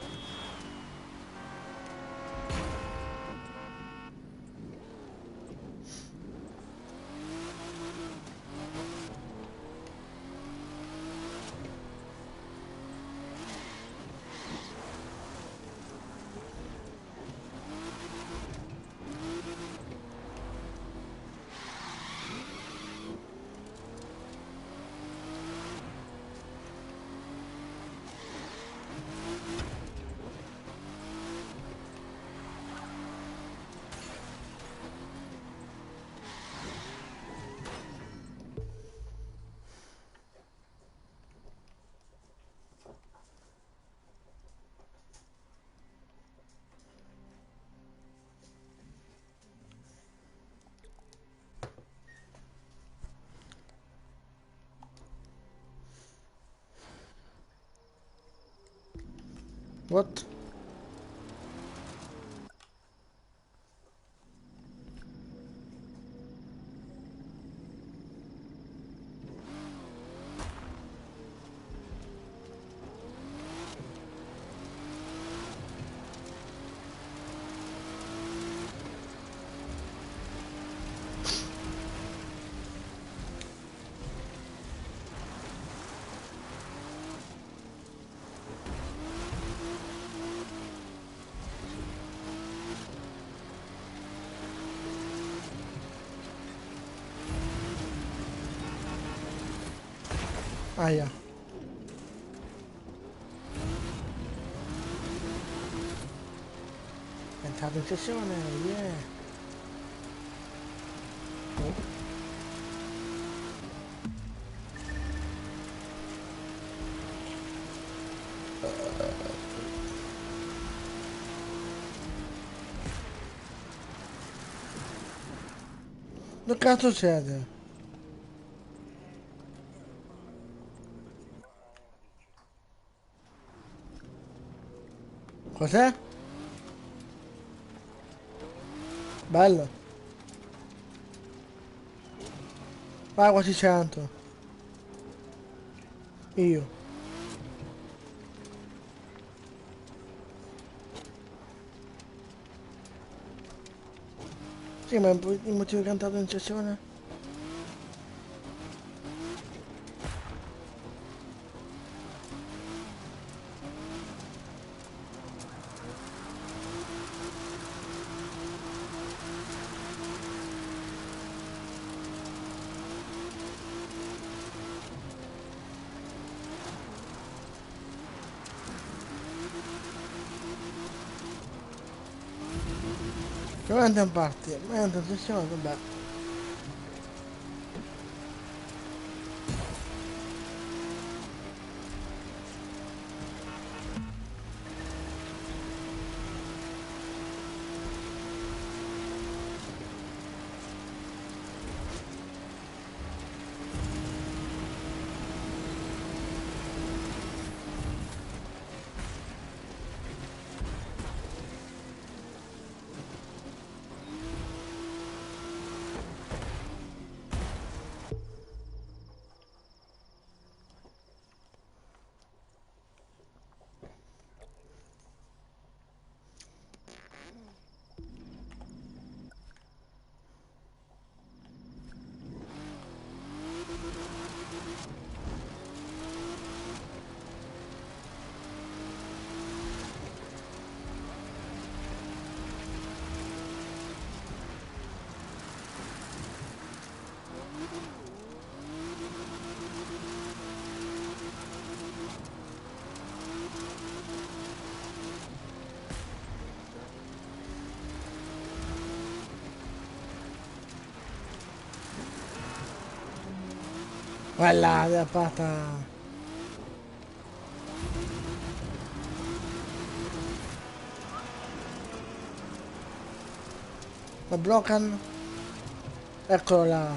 What? Aia. È entrato in sessione, yeah. Che cazzo succede? Cos'è? Bello. Vai quasi 100. Io. Sì, ma il motivo che è entrato in sessione? Non entra in parte, ma entra in sessione, vabbè. Voilà, la pata. La bloccano. Eccolo là.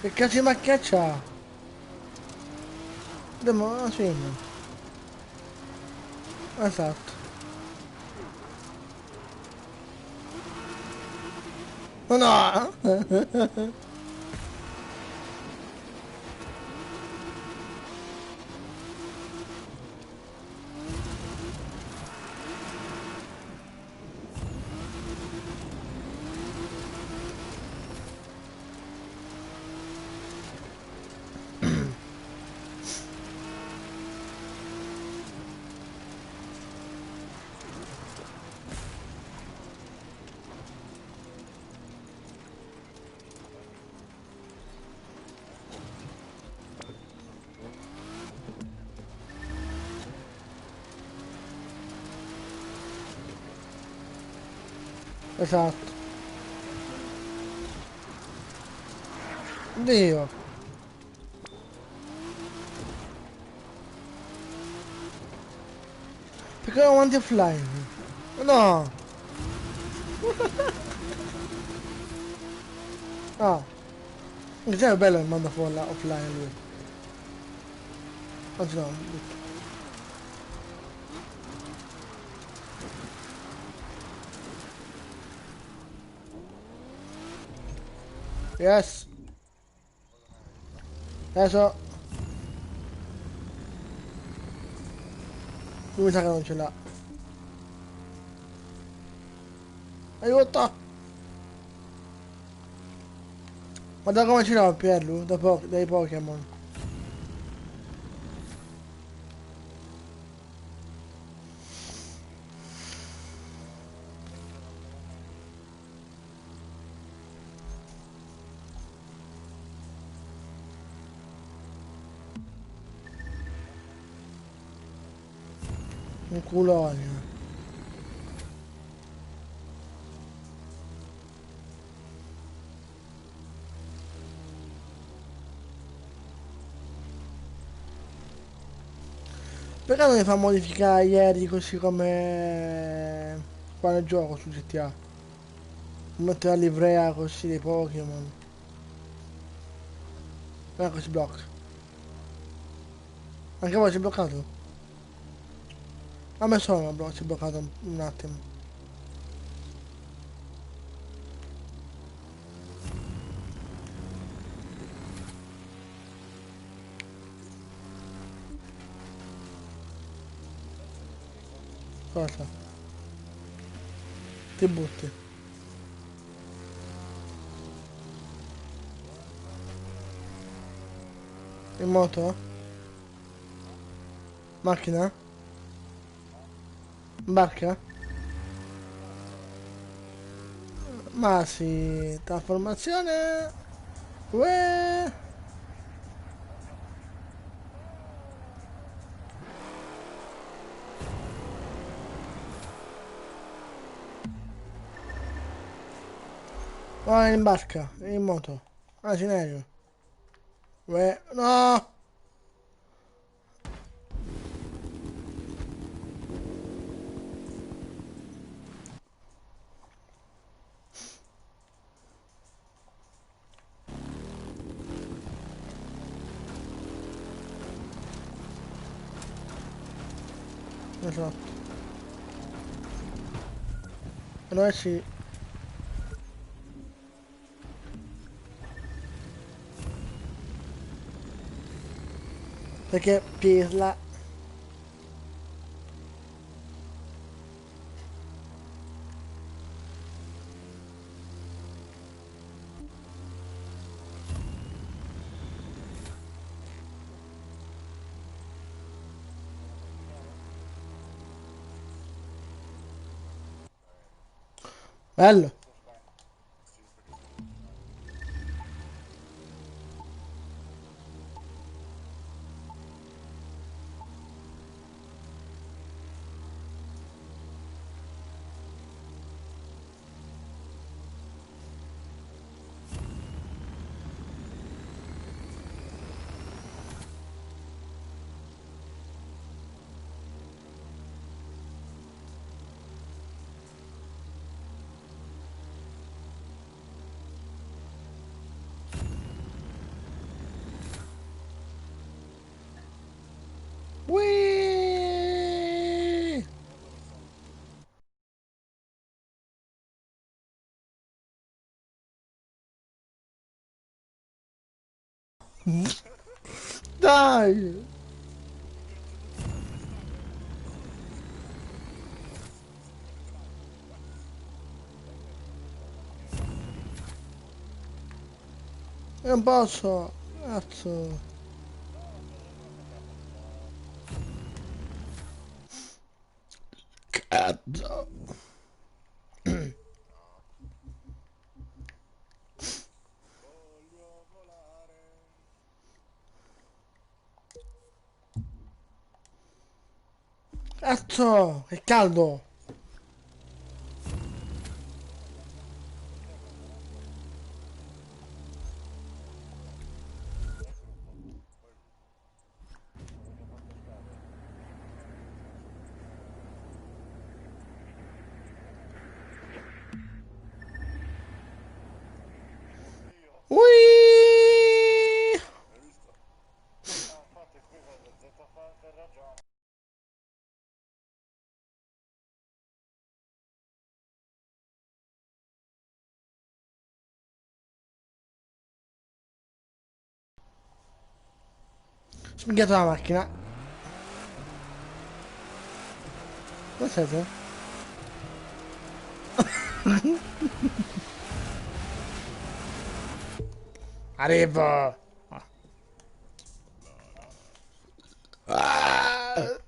Che cazzo di macchia c'ha? Andiamo a fine. Esatto. Oh no! Esatto. Dio. Perché non avanti offline? No. Ah. Anche se è bello il mando offline lui. Anzi no. Yes. Adesso. Lui mi sa che non ce l'ha. Aiuto! Guarda come ce l'ha Pierlu, dai Pokémon. Un culone. Perché non mi fa modificare ieri così come qua nel gioco su GTA? Mettere la livrea così dei Pokémon. Ecco si blocca. Anche voi si è bloccato? A me solo si è bloccato un attimo. Cosa? Ti butti. In moto? Macchina? Barca? Ma sì, trasformazione. Uè. Oh, in barca, in moto. Ah, in aereo. Uè, no! Esatto. Allora sì. Perché pirla. Bello. Whee! Dai! Non posso! Cazzo! Cazzo! Cazzo! Che caldo! Dietro la macchina. Dove siete? Arrivo! Vediamo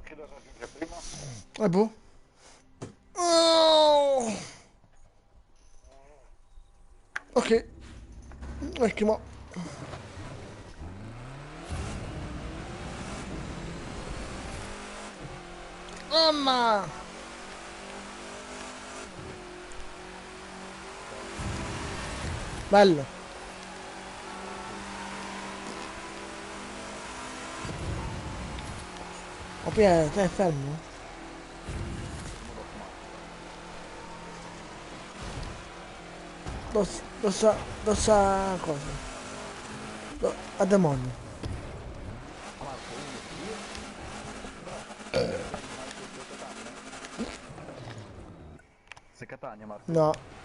chi lo raggiunge prima. E boh. Oh! Ok. Ottimo. Mamma! Bello. Oh, Pier, stai fermo? Dove sta cosa? A demonio. Sei Catania, Marco? No.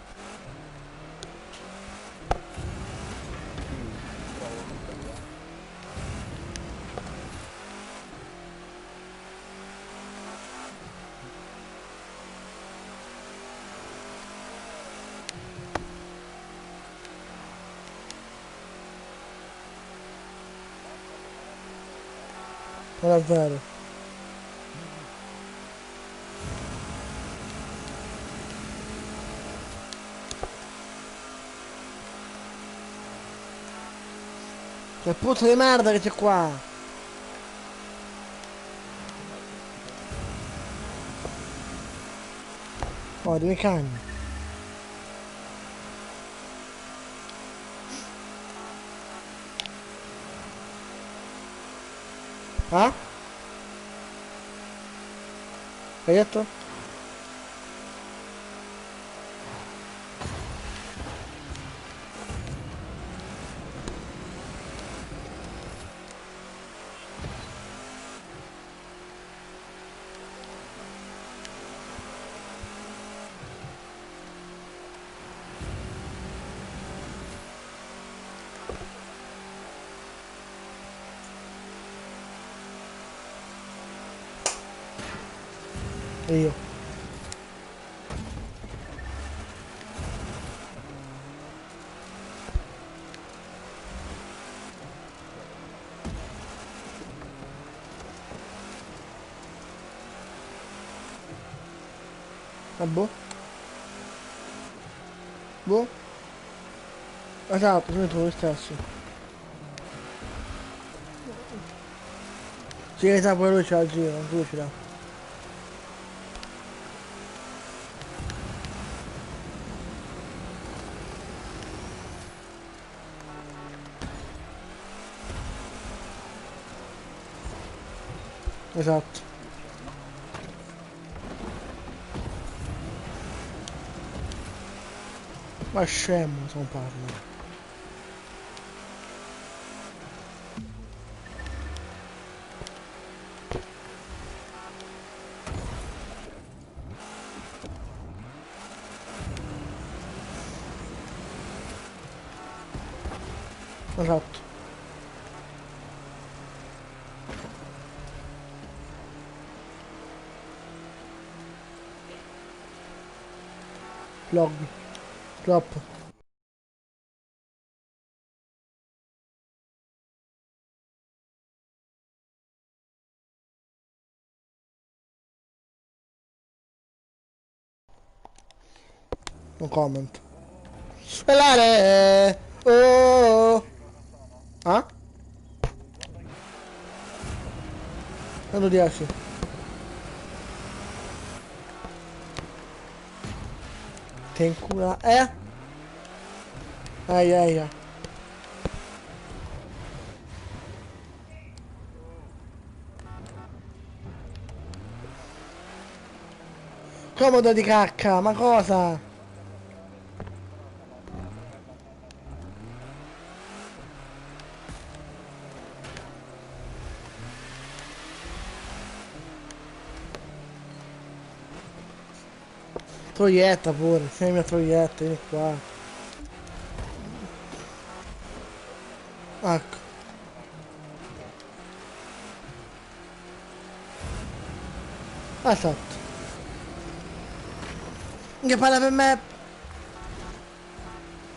Non è vero. Che puzza di merda che c'è qua! Oh, due cani. Ah? Hai detto? Io. Ah, boh. Boh. Esatto, sono tu lo stesso. Sì, esatto, poi lui c'ha il giro, anche lui ce l'ha. Esatto. Ma scemo, se non parlo. Esatto. Log. Flop. No comment. Spellare! Oh! Ah? Quando 10? Te incula. Ai. Comodo di cacca, ma cosa? Troietta pure, sei mia troietta, vieni qua. Ecco. Esatto. Che parla per me.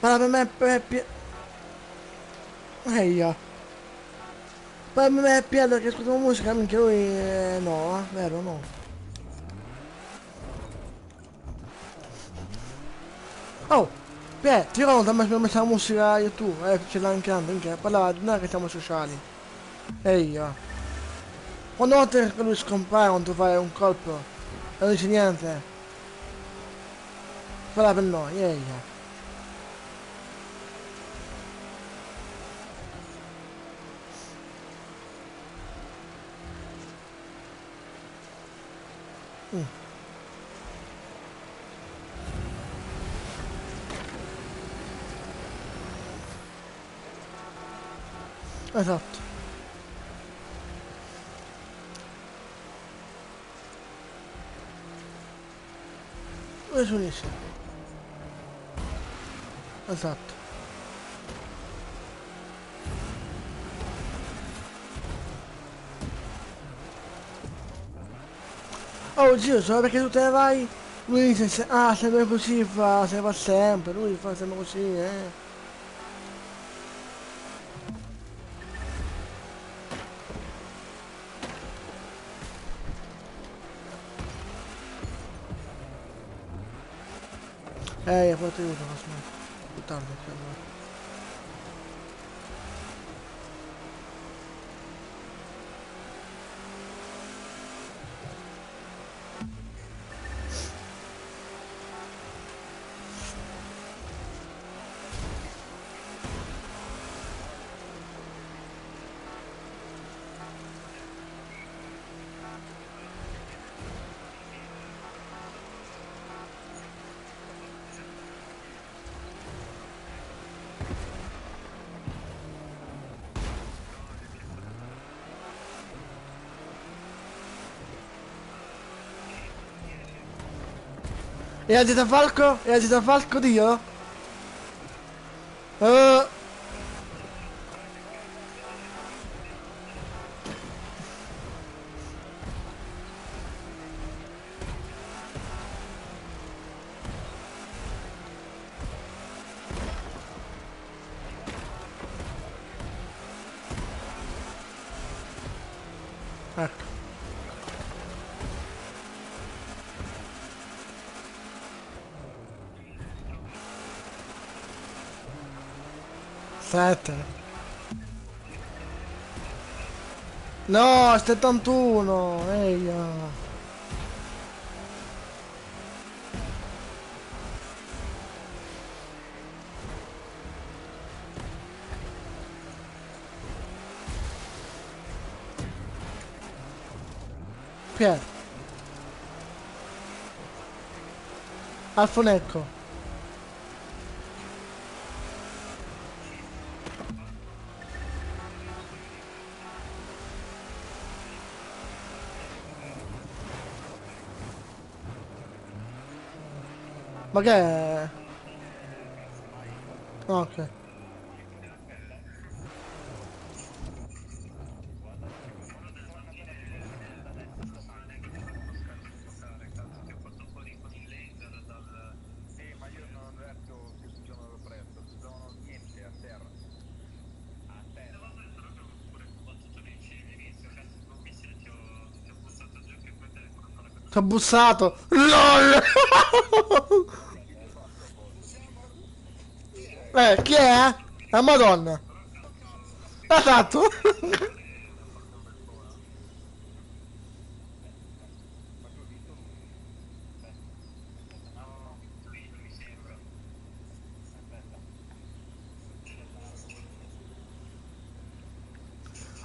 Parla per me Eia. Parla per me Pietro che ascoltiamo musica, minchia lui no, vero no. Oh! Pietro, ti ricordo quando abbiamo messo la musica io e tu, ce l'ha anche Andy, minchia, parlava di noi che siamo sociali. Eia. Quando volte che lui scompare quando tu fai un colpo, e non dice niente. Parla per noi, eia. Esatto. Dove si unisce? Esatto. Oh zio, solo perché tu te ne vai? Lui dice, ah, sempre così fa, se va sempre, lui fa sempre così, eh. Poi ti aiuto, aspetta. Più tardi, allora. E agita Falco? E agita Falco Dio? Ecco. Sette. No, 71, eia. Pier. Alfonecco. Ma che è? Ok. Sì, ma io non ho detto che si usavano presto, si usavano niente a terra. A terra. Ti ho bussato. LOL. Chi è? La Madonna. Esatto.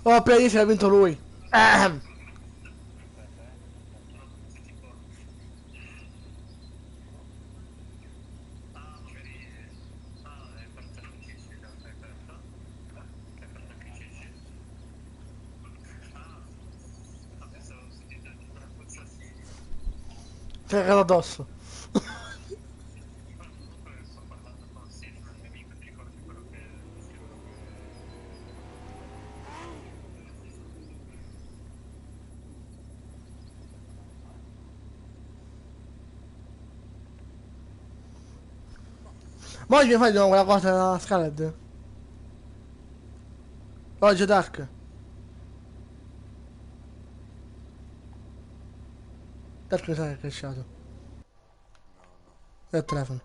Oh, per lì se l'ha vinto lui. Ti ha cagato addosso. Ma oggi mi fai di nuovo quella cosa della Scarlet? Oggi Dark. Dark mi sa che è cresciato. È il telefono.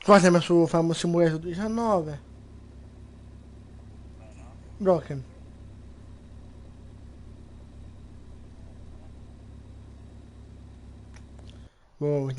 Qua siamo su Farm Simulator 19. Broken. Boh,